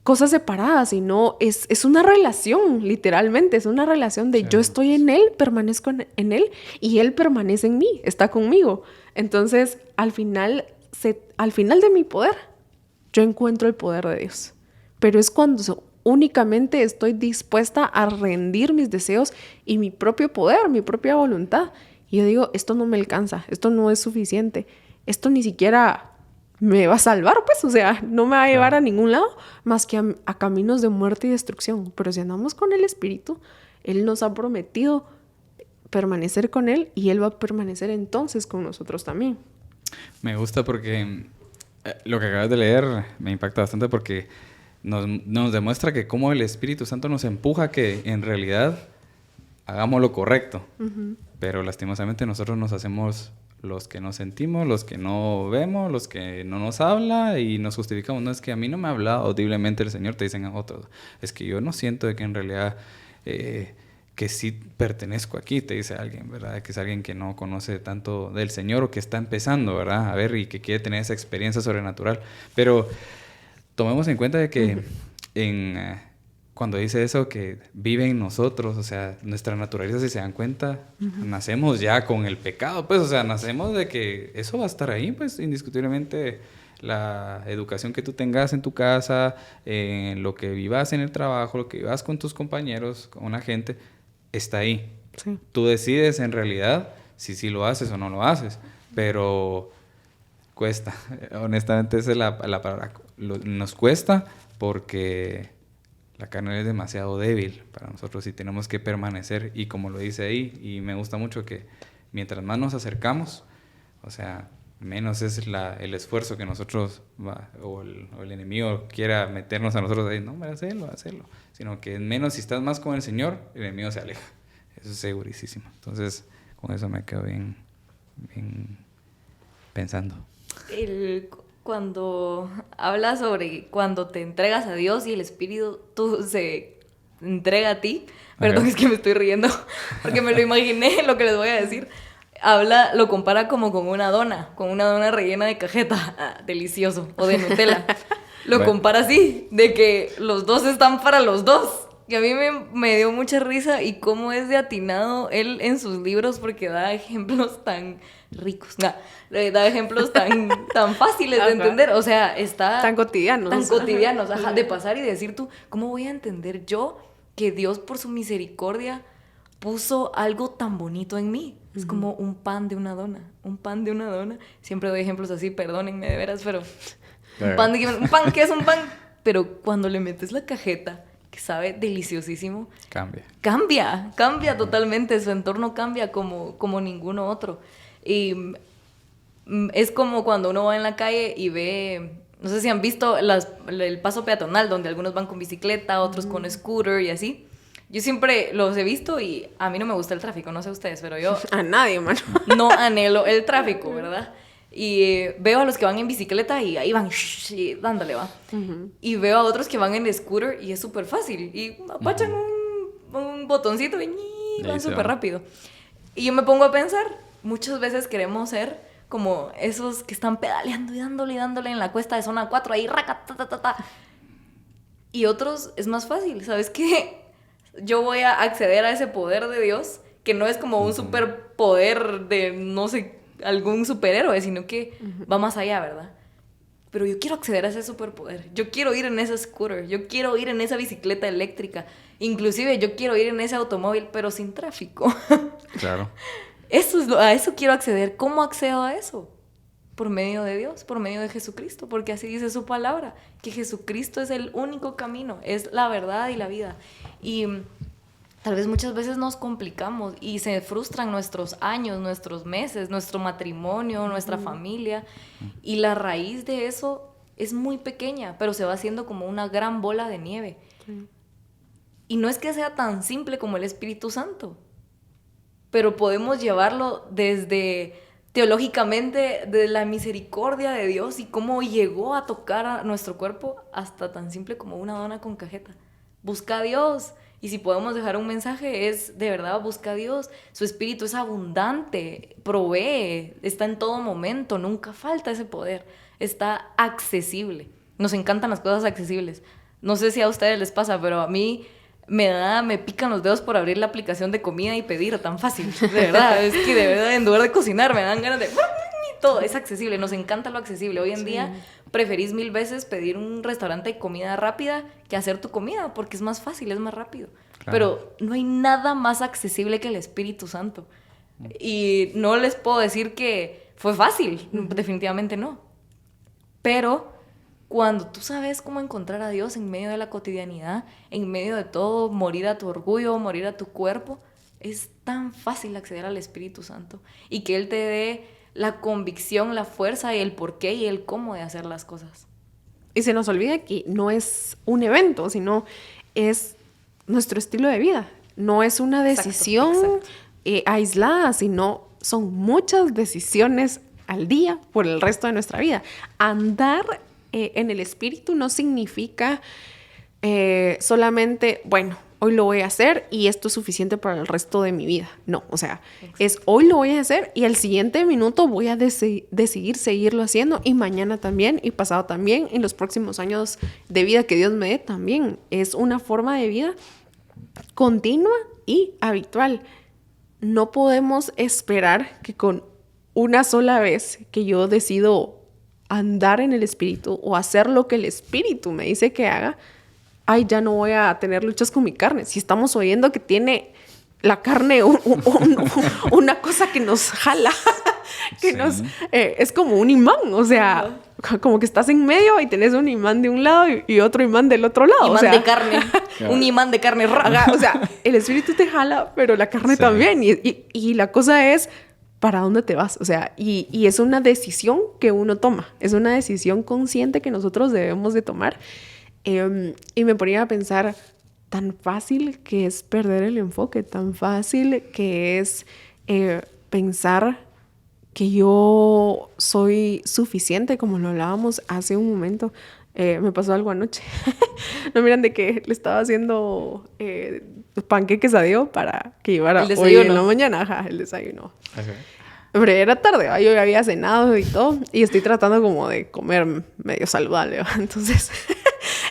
cosas separadas, sino es una relación, literalmente, es una relación de yo estoy en Él, permanezco en Él y Él permanece en mí, está conmigo. Entonces, al final de mi poder, yo encuentro el poder de Dios. Pero es cuando únicamente estoy dispuesta a rendir mis deseos y mi propio poder, mi propia voluntad. Y yo digo, esto no me alcanza, esto no es suficiente, esto ni siquiera me va a salvar, pues, o sea, no me va a llevar a ningún lado más que a caminos de muerte y destrucción. Pero si andamos con el Espíritu, Él nos ha prometido permanecer con Él y Él va a permanecer entonces con nosotros también. Me gusta porque lo que acabas de leer me impacta bastante porque nos demuestra que cómo el Espíritu Santo nos empuja a que en realidad hagamos lo correcto. Pero lastimosamente nosotros nos hacemos los que no sentimos, los que no vemos, los que no nos habla y nos justificamos. No, es que a mí no me ha hablado audiblemente el Señor, te dicen a otros. Es que yo no siento de que en realidad que sí pertenezco aquí, te dice alguien, ¿verdad? Que es alguien que no conoce tanto del Señor o que está empezando, ¿verdad? A ver, y que quiere tener esa experiencia sobrenatural. Pero tomemos en cuenta de que cuando dice eso, que vive en nosotros, o sea, nuestra naturaleza, si se dan cuenta, nacemos ya con el pecado, pues, o sea, nacemos de que eso va a estar ahí, pues, indiscutiblemente. La educación que tú tengas en tu casa, lo que vivas en el trabajo, lo que vivas con tus compañeros, con la gente, está ahí. Sí. Tú decides en realidad si lo haces o no lo haces, pero cuesta. Honestamente, esa es la palabra. Nos cuesta porque la carne es demasiado débil para nosotros y tenemos que permanecer. Y como lo dice ahí, y me gusta mucho que mientras más nos acercamos, o sea, menos es el esfuerzo que nosotros o el enemigo quiera meternos a nosotros ahí. No, hacerlo. Sino que menos si estás más con el Señor, el enemigo se aleja. Eso es segurísimo. Entonces, con eso me quedo bien pensando. Cuando habla sobre cuando te entregas a Dios y el Espíritu se entrega a ti, perdón, es que me estoy riendo porque me lo imaginé lo que les voy a decir. Lo compara como con una dona rellena de cajeta, delicioso, o de Nutella. Lo compara así, de que los dos están para los dos. Y a mí me dio mucha risa y cómo es de atinado él en sus libros porque da ejemplos tan ricos, da ejemplos tan fáciles de entender, o sea, está tan cotidianos, de pasar y decir tú, ¿cómo voy a entender yo que Dios por su misericordia puso algo tan bonito en mí? Es como un pan de una dona. Siempre doy ejemplos así, perdónenme de veras, pero un pan que es un pan, pero cuando le metes la cajeta, que sabe deliciosísimo, cambia totalmente, su entorno cambia como ninguno otro. Y es como cuando uno va en la calle y ve, no sé si han visto el paso peatonal, donde algunos van con bicicleta, otros con scooter y así. Yo siempre los he visto y a mí no me gusta el tráfico, no sé ustedes, pero yo... A nadie, mano. No anhelo el tráfico, ¿verdad? Y veo a los que van en bicicleta y ahí van dándole, va. Y veo a otros que van en scooter y es súper fácil. Y apachan un botoncito y van súper rápido. Y yo me pongo a pensar, muchas veces queremos ser como esos que están pedaleando y dándole en la cuesta de zona 4, ahí, raca, ta, ta, ta, ta. Y otros es más fácil, ¿sabes qué? Yo voy a acceder a ese poder de Dios, que no es como un superpoder de, no sé, algún superhéroe, sino que va más allá, ¿verdad? Pero yo quiero acceder a ese superpoder. Yo quiero ir en ese scooter. Yo quiero ir en esa bicicleta eléctrica. Inclusive yo quiero ir en ese automóvil, pero sin tráfico. Claro. A eso quiero acceder. ¿Cómo accedo a eso? Por medio de Dios, por medio de Jesucristo, porque así dice su palabra, que Jesucristo es el único camino, es la verdad y la vida. Y tal vez muchas veces nos complicamos y se frustran nuestros años, nuestros meses, nuestro matrimonio, nuestra familia. Y la raíz de eso es muy pequeña, pero se va haciendo como una gran bola de nieve. Sí. Y no es que sea tan simple como el Espíritu Santo, pero podemos llevarlo desde teológicamente de la misericordia de Dios y cómo llegó a tocar a nuestro cuerpo hasta tan simple como una dona con cajeta. Busca a Dios. Y si podemos dejar un mensaje, es de verdad, busca a Dios. Su espíritu es abundante, provee, está en todo momento, nunca falta ese poder. Está accesible. Nos encantan las cosas accesibles. No sé si a ustedes les pasa, pero a mí me pican los dedos por abrir la aplicación de comida y pedir tan fácil. De verdad, es que de verdad, en lugar de cocinar, me dan ganas de... Todo es accesible, nos encanta lo accesible. Hoy en día preferís 1000 veces pedir un restaurante de comida rápida que hacer tu comida, porque es más fácil, es más rápido. Claro. Pero no hay nada más accesible que el Espíritu Santo. Y no les puedo decir que fue fácil, definitivamente no. Pero cuando tú sabes cómo encontrar a Dios en medio de la cotidianidad, en medio de todo, morir a tu orgullo, morir a tu cuerpo, es tan fácil acceder al Espíritu Santo y que Él te dé la convicción, la fuerza y el porqué y el cómo de hacer las cosas. Y se nos olvida que no es un evento, sino es nuestro estilo de vida. No es una decisión aislada, sino son muchas decisiones al día por el resto de nuestra vida. Andar en el Espíritu no significa solamente, bueno, hoy lo voy a hacer y esto es suficiente para el resto de mi vida. No, o sea, es hoy lo voy a hacer y al siguiente minuto voy a decidir seguirlo haciendo y mañana también y pasado también y los próximos años de vida que Dios me dé también. Es una forma de vida continua y habitual. No podemos esperar que con una sola vez que yo decido andar en el Espíritu o hacer lo que el Espíritu me dice que haga, ay, ya no voy a tener luchas con mi carne. Si estamos oyendo que tiene la carne una cosa que nos jala, que es como un imán, o sea, como que estás en medio y tenés un imán de un lado y otro imán del otro lado. Imán de carne, un imán de carne rara. O sea, el espíritu te jala, pero la carne también. Y la cosa es, ¿para dónde te vas? O sea, y es una decisión que uno toma, es una decisión consciente que nosotros debemos de tomar. Y me ponía a pensar, tan fácil que es perder el enfoque, tan fácil que es pensar que yo soy suficiente, como lo hablábamos hace un momento. Me pasó algo anoche. No miran de que le estaba haciendo panqueques a Dios para que llevara hoy en la mañana. Ajá, el desayuno. Okay. Pero era tarde, ¿va? Yo ya había cenado y todo. Y estoy tratando como de comer medio saludable, ¿va? Entonces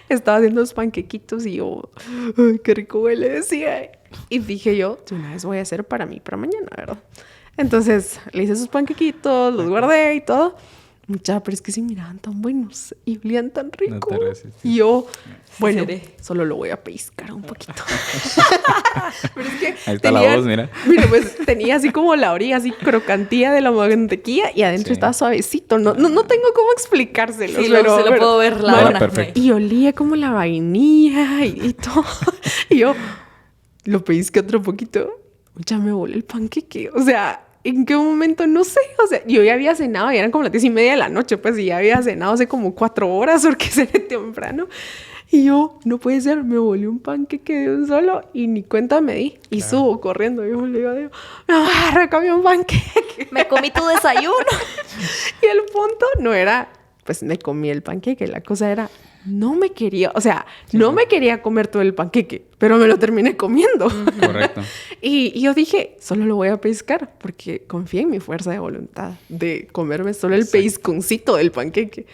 estaba haciendo los panquequitos y yo, ¡ay, qué rico huele! Decía. Y dije yo, de una vez voy a hacer para mí, para mañana, ¿verdad? Entonces le hice sus panquequitos, los guardé y todo. Mucha, pero es que se miraban tan buenos y olían tan rico. No y yo, bueno, solo lo voy a pellizcar un poquito. Pero es que ahí está la voz, mira. Mira, pues tenía así como la orilla así crocantilla de la mantequilla y adentro estaba suavecito. No tengo cómo explicárselo. Sí, pero se lo puedo ver la hora. Y olía como la vainilla y todo. Y yo lo pellizqué otro poquito. Ya me volé el panqueque. O sea, ¿en qué momento? No sé. O sea, yo ya había cenado y eran como las 10:30 de la noche, pues, y ya había cenado hace como 4 horas porque cené temprano. Y yo, no puede ser, me volé un panqueque de un solo y ni cuenta me di. Y subo corriendo. Yo le digo, me agarra, comí un panqueque. Me comí tu desayuno. Y el punto no era pues me comí el panqueque. La cosa era, no me quería comer todo el panqueque, pero me lo terminé comiendo. Correcto. Y yo dije, solo lo voy a pescar porque confié en mi fuerza de voluntad de comerme solo el pellizconcito del panqueque.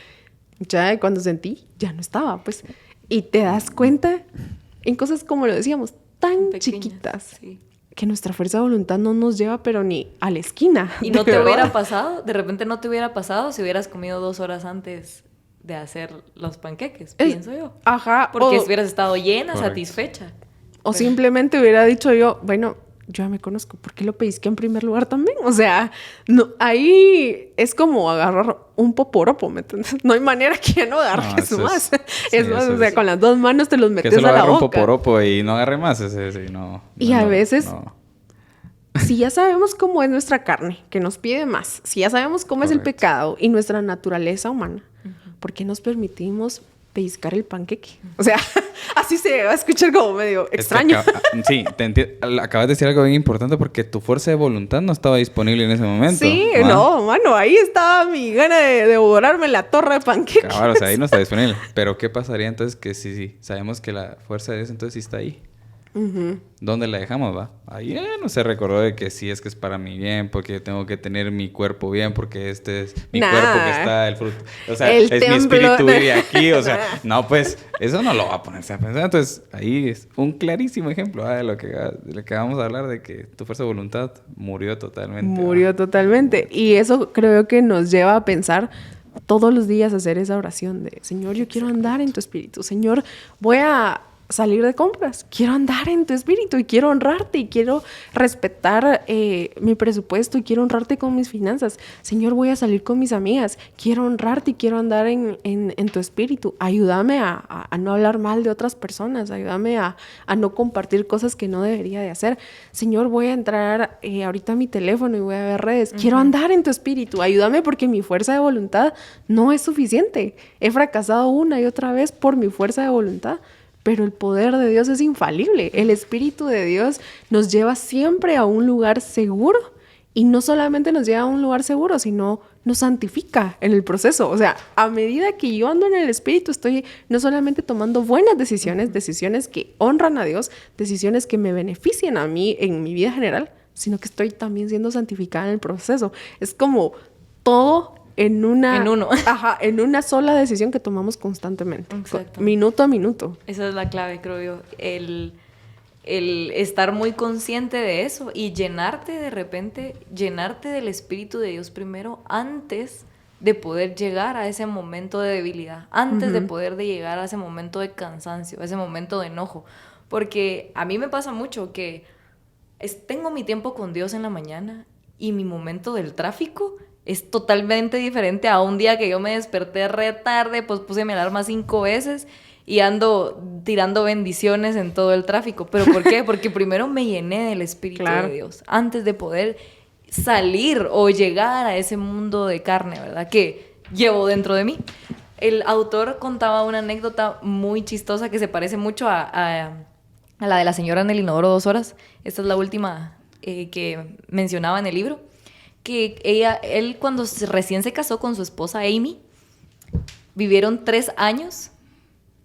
Ya cuando sentí, ya no estaba, pues. Y te das cuenta en cosas como lo decíamos, tan Pequeñas, chiquitas, sí. que nuestra fuerza de voluntad no nos lleva, pero ni a la esquina. Y no de te hubiera verdad. pasado, de repente no te hubiera pasado si hubieras comido 2 horas antes de hacer los panqueques, pienso yo. Ajá. Porque si hubieras estado llena, Correcto. satisfecha. O simplemente hubiera dicho yo, bueno, yo ya me conozco, ¿por qué lo pellizqué en primer lugar también? O sea, no, ahí es como agarrar un poporopo, ¿me entiendes? No hay manera que ya no agarres No, más. sí, Es más, eso o sea, es. con las 2 manos te los Que metes solo a la agarre un boca. poporopo y no agarre más. Ese, no, Y no, a no, veces- no. Si ya sabemos cómo es nuestra carne, que nos pide más, si ya sabemos cómo es el Correcto. pecado y nuestra naturaleza humana, ¿por qué nos permitimos pellizcar el panqueque? O sea, así se va a escuchar como medio Es que extraño. sí, acabas de decir algo bien importante porque tu fuerza de voluntad no estaba disponible en ese momento. Sí, ¿va? no, mano, ahí estaba mi gana de devorarme la torre de panqueques. Cabal, o sea, ahí no está disponible. Pero ¿qué pasaría entonces que sí, sabemos que la fuerza de Dios entonces sí está ahí? Ujú. ¿Dónde la dejamos, va? Ahí no se recordó de que sí es que es para mi bien, porque tengo que tener mi cuerpo bien, porque este es mi Nah. cuerpo que está el fruto. O sea, El es mi templo. espíritu vive aquí. O sea, no, pues, eso no lo va a ponerse a pensar. Entonces, ahí es un clarísimo ejemplo de lo que vamos a hablar, de que tu fuerza de voluntad murió totalmente. Murió ¿va? totalmente. Y eso creo que nos lleva a pensar todos los días hacer esa oración de, Señor, yo quiero andar en tu espíritu. Señor, voy a salir de compras. Quiero andar en tu espíritu y quiero honrarte y quiero respetar mi presupuesto y quiero honrarte con mis finanzas. Señor, voy a salir con mis amigas. Quiero honrarte y quiero andar en tu espíritu. Ayúdame a no hablar mal de otras personas. Ayúdame a no compartir cosas que no debería de hacer. Señor, voy a entrar ahorita a mi teléfono y voy a ver redes. Quiero andar en tu espíritu. Ayúdame porque mi fuerza de voluntad no es suficiente. He fracasado una y otra vez por mi fuerza de voluntad. Pero el poder de Dios es infalible. El Espíritu de Dios nos lleva siempre a un lugar seguro. Y no solamente nos lleva a un lugar seguro, sino nos santifica en el proceso. O sea, a medida que yo ando en el Espíritu, estoy no solamente tomando buenas decisiones, decisiones que honran a Dios, decisiones que me benefician a mí en mi vida general, sino que estoy también siendo santificada en el proceso. Es como todo en una... En uno. Ajá, en una sola decisión que tomamos constantemente. Exacto. Minuto a minuto. Esa es la clave, creo yo. El estar muy consciente de eso y llenarte de repente, llenarte del Espíritu de Dios primero antes de poder llegar a ese momento de debilidad, antes de poder llegar a ese momento de cansancio, a ese momento de enojo. Porque a mí me pasa mucho que tengo mi tiempo con Dios en la mañana y mi momento del tráfico es totalmente diferente a un día que yo me desperté re tarde, pues puse mi alarma 5 veces y ando tirando bendiciones en todo el tráfico. ¿Pero por qué? Porque primero me llené del Espíritu de Dios antes de poder salir o llegar a ese mundo de carne, ¿verdad? Que llevo dentro de mí. El autor contaba una anécdota muy chistosa que se parece mucho a la de la señora en el inodoro 2 horas. Esta es la última que mencionaba en el libro. Que él cuando recién se casó con su esposa Amy, vivieron 3 años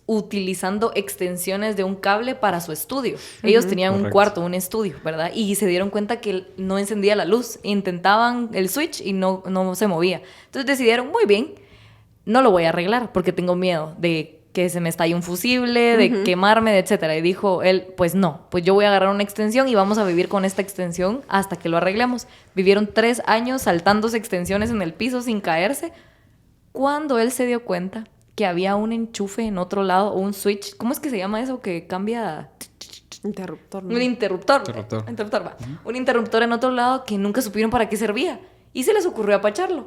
utilizando extensiones de un cable para su estudio. Ellos tenían un cuarto, un estudio, ¿verdad? Y se dieron cuenta que no encendía la luz. Intentaban el switch y no se movía. Entonces decidieron, muy bien, no lo voy a arreglar porque tengo miedo de que se me estalle un fusible, de quemarme, etcétera. Y dijo él, pues no, pues yo voy a agarrar una extensión y vamos a vivir con esta extensión hasta que lo arreglemos. Vivieron 3 años saltándose extensiones en el piso sin caerse. Cuando él se dio cuenta que había un enchufe en otro lado, o un switch, ¿cómo es que se llama eso? Que cambia... Interruptor. ¿no? Un interruptor. Interruptor. Interruptor, va. Un interruptor en otro lado que nunca supieron para qué servía. Y se les ocurrió apacharlo.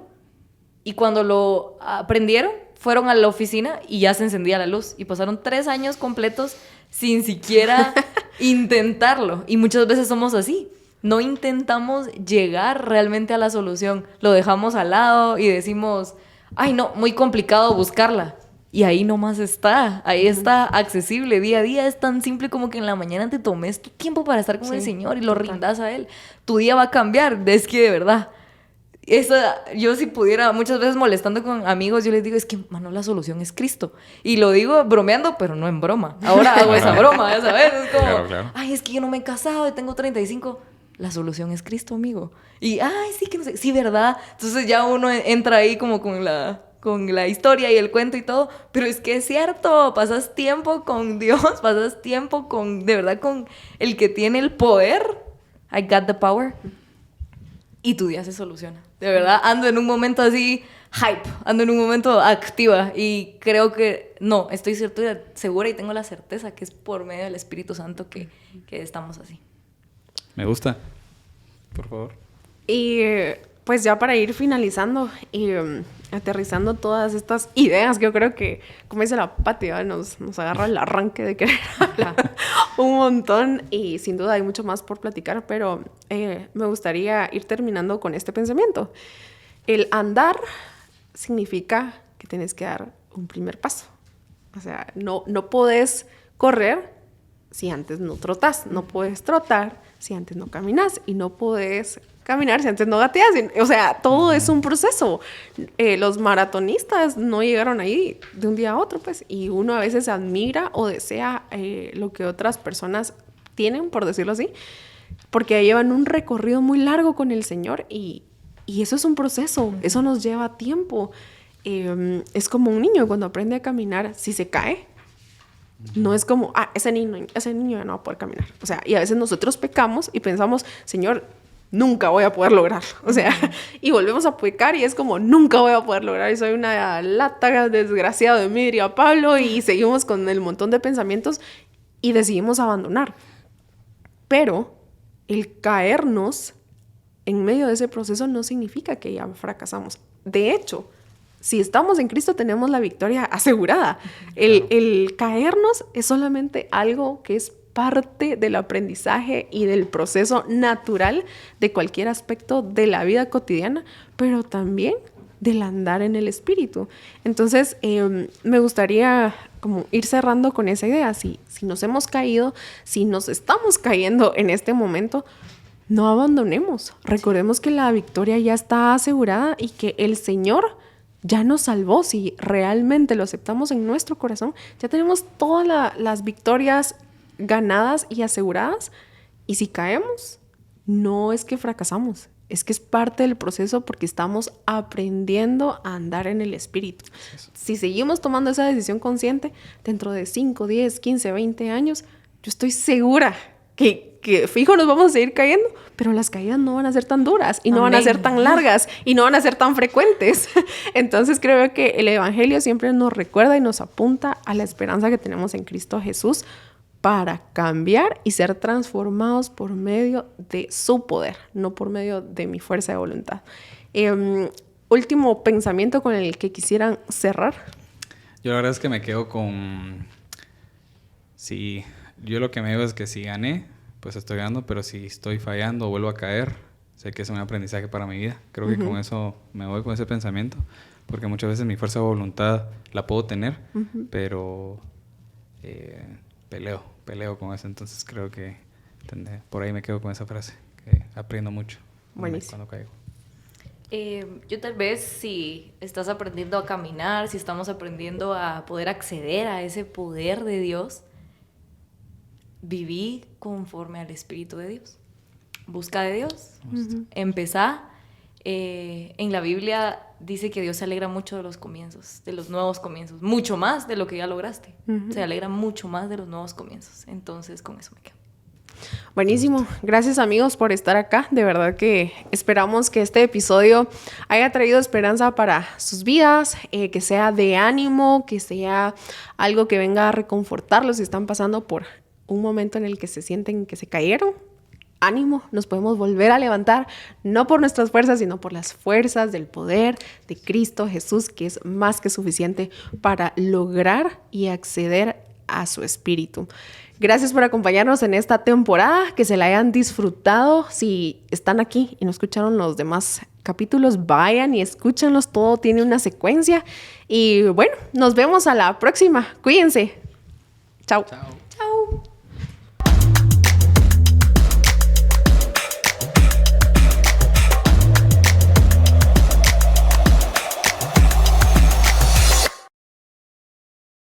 Y cuando lo aprendieron, fueron a la oficina y ya se encendía la luz. Y pasaron 3 años completos sin siquiera intentarlo. Y muchas veces somos así. No intentamos llegar realmente a la solución. Lo dejamos al lado y decimos, ay no, muy complicado buscarla. Y ahí nomás está. Ahí está accesible día a día. Es tan simple como que en la mañana te tomes tu tiempo para estar con el Señor y lo rindas a Él. Tu día va a cambiar. Es que de verdad... Eso, yo si pudiera, muchas veces molestando con amigos, yo les digo, es que, mano, la solución es Cristo. Y lo digo bromeando, pero no en broma. Ahora hago esa broma, ya sabes. Es como, Claro. ay, es que yo no me he casado y tengo 35. La solución es Cristo, amigo. Y, ay, sí, que no sé. Sí, ¿verdad? Entonces ya uno entra ahí como con la historia y el cuento y todo. Pero es que es cierto, pasas tiempo con Dios, pasas tiempo con, de verdad, con el que tiene el poder. I got the power. Y tu día se soluciona. De verdad, ando en un momento así, hype, ando en un momento activa y creo que, no, estoy segura y tengo la certeza que es por medio del Espíritu Santo que estamos así. Me gusta. Por favor. Y pues ya para ir finalizando y aterrizando todas estas ideas que yo creo que, como dice la Pati, nos agarra el arranque de querer hablar un montón y sin duda hay mucho más por platicar, pero me gustaría ir terminando con este pensamiento. El andar significa que tienes que dar un primer paso. O sea, no podés correr si antes no trotas, no puedes trotar si antes no caminas y no puedes caminar si antes no gateas. O sea, todo es un proceso. Los maratonistas no llegaron ahí de un día a otro, pues, y uno a veces admira o desea lo que otras personas tienen, por decirlo así, porque llevan un recorrido muy largo con el Señor y eso es un proceso, eso nos lleva tiempo. Es como un niño cuando aprende a caminar, si se cae, no es como, ese niño ya no va a poder caminar. O sea, y a veces nosotros pecamos y pensamos, Señor, nunca voy a poder lograrlo. O sea, y volvemos a pecar y es como, nunca voy a poder lograr. Y soy una lata desgraciada de mí, diría Pablo, y seguimos con el montón de pensamientos y decidimos abandonar. Pero el caernos en medio de ese proceso no significa que ya fracasamos. De hecho, si estamos en Cristo tenemos la victoria asegurada. El caernos es solamente algo que es parte del aprendizaje y del proceso natural de cualquier aspecto de la vida cotidiana, pero también del andar en el Espíritu. Entonces, me gustaría como ir cerrando con esa idea. Si nos hemos caído, si nos estamos cayendo en este momento, no abandonemos. Recordemos que la victoria ya está asegurada y que el Señor ya nos salvó. Si realmente lo aceptamos en nuestro corazón, ya tenemos todas las victorias ganadas y aseguradas. Y si caemos, no es que fracasamos, es que es parte del proceso porque estamos aprendiendo a andar en el Espíritu. Si seguimos tomando esa decisión consciente, dentro de 5, 10, 15, 20 años, yo estoy segura que fijo nos vamos a seguir cayendo, pero las caídas no van a ser tan duras y no van a ser tan largas y no van a ser tan frecuentes. Entonces creo que el Evangelio siempre nos recuerda y nos apunta a la esperanza que tenemos en Cristo Jesús para cambiar y ser transformados por medio de su poder, no por medio de mi fuerza de voluntad. Último pensamiento con el que quisieran cerrar. Yo la verdad es que me quedo con... Sí, yo lo que me digo es que si gané, pues estoy ganando, pero si estoy fallando o vuelvo a caer, sé que es un aprendizaje para mi vida. Creo que con eso me voy con ese pensamiento, porque muchas veces mi fuerza de voluntad la puedo tener, pero peleo con eso. Entonces creo que por ahí me quedo con esa frase, que aprendo mucho cuando caigo. Yo tal vez si estás aprendiendo a caminar, si estamos aprendiendo a poder acceder a ese poder de Dios, viví conforme al Espíritu de Dios. Busca de Dios. Empezá. En la Biblia dice que Dios se alegra mucho de los comienzos, de los nuevos comienzos. Mucho más de lo que ya lograste. Se alegra mucho más de los nuevos comienzos. Entonces, con eso me quedo. Buenísimo. Gracias, amigos, por estar acá. De verdad que esperamos que este episodio haya traído esperanza para sus vidas, que sea de ánimo, que sea algo que venga a reconfortarlos si están pasando por un momento en el que se sienten que se cayeron. Ánimo, nos podemos volver a levantar, no por nuestras fuerzas, sino por las fuerzas del poder de Cristo Jesús, que es más que suficiente para lograr y acceder a su Espíritu. Gracias por acompañarnos en esta temporada, que se la hayan disfrutado. Si están aquí y no escucharon los demás capítulos, vayan y escúchenlos, todo tiene una secuencia. Y bueno, nos vemos a la próxima. Cuídense. Chao. Chao. Chao.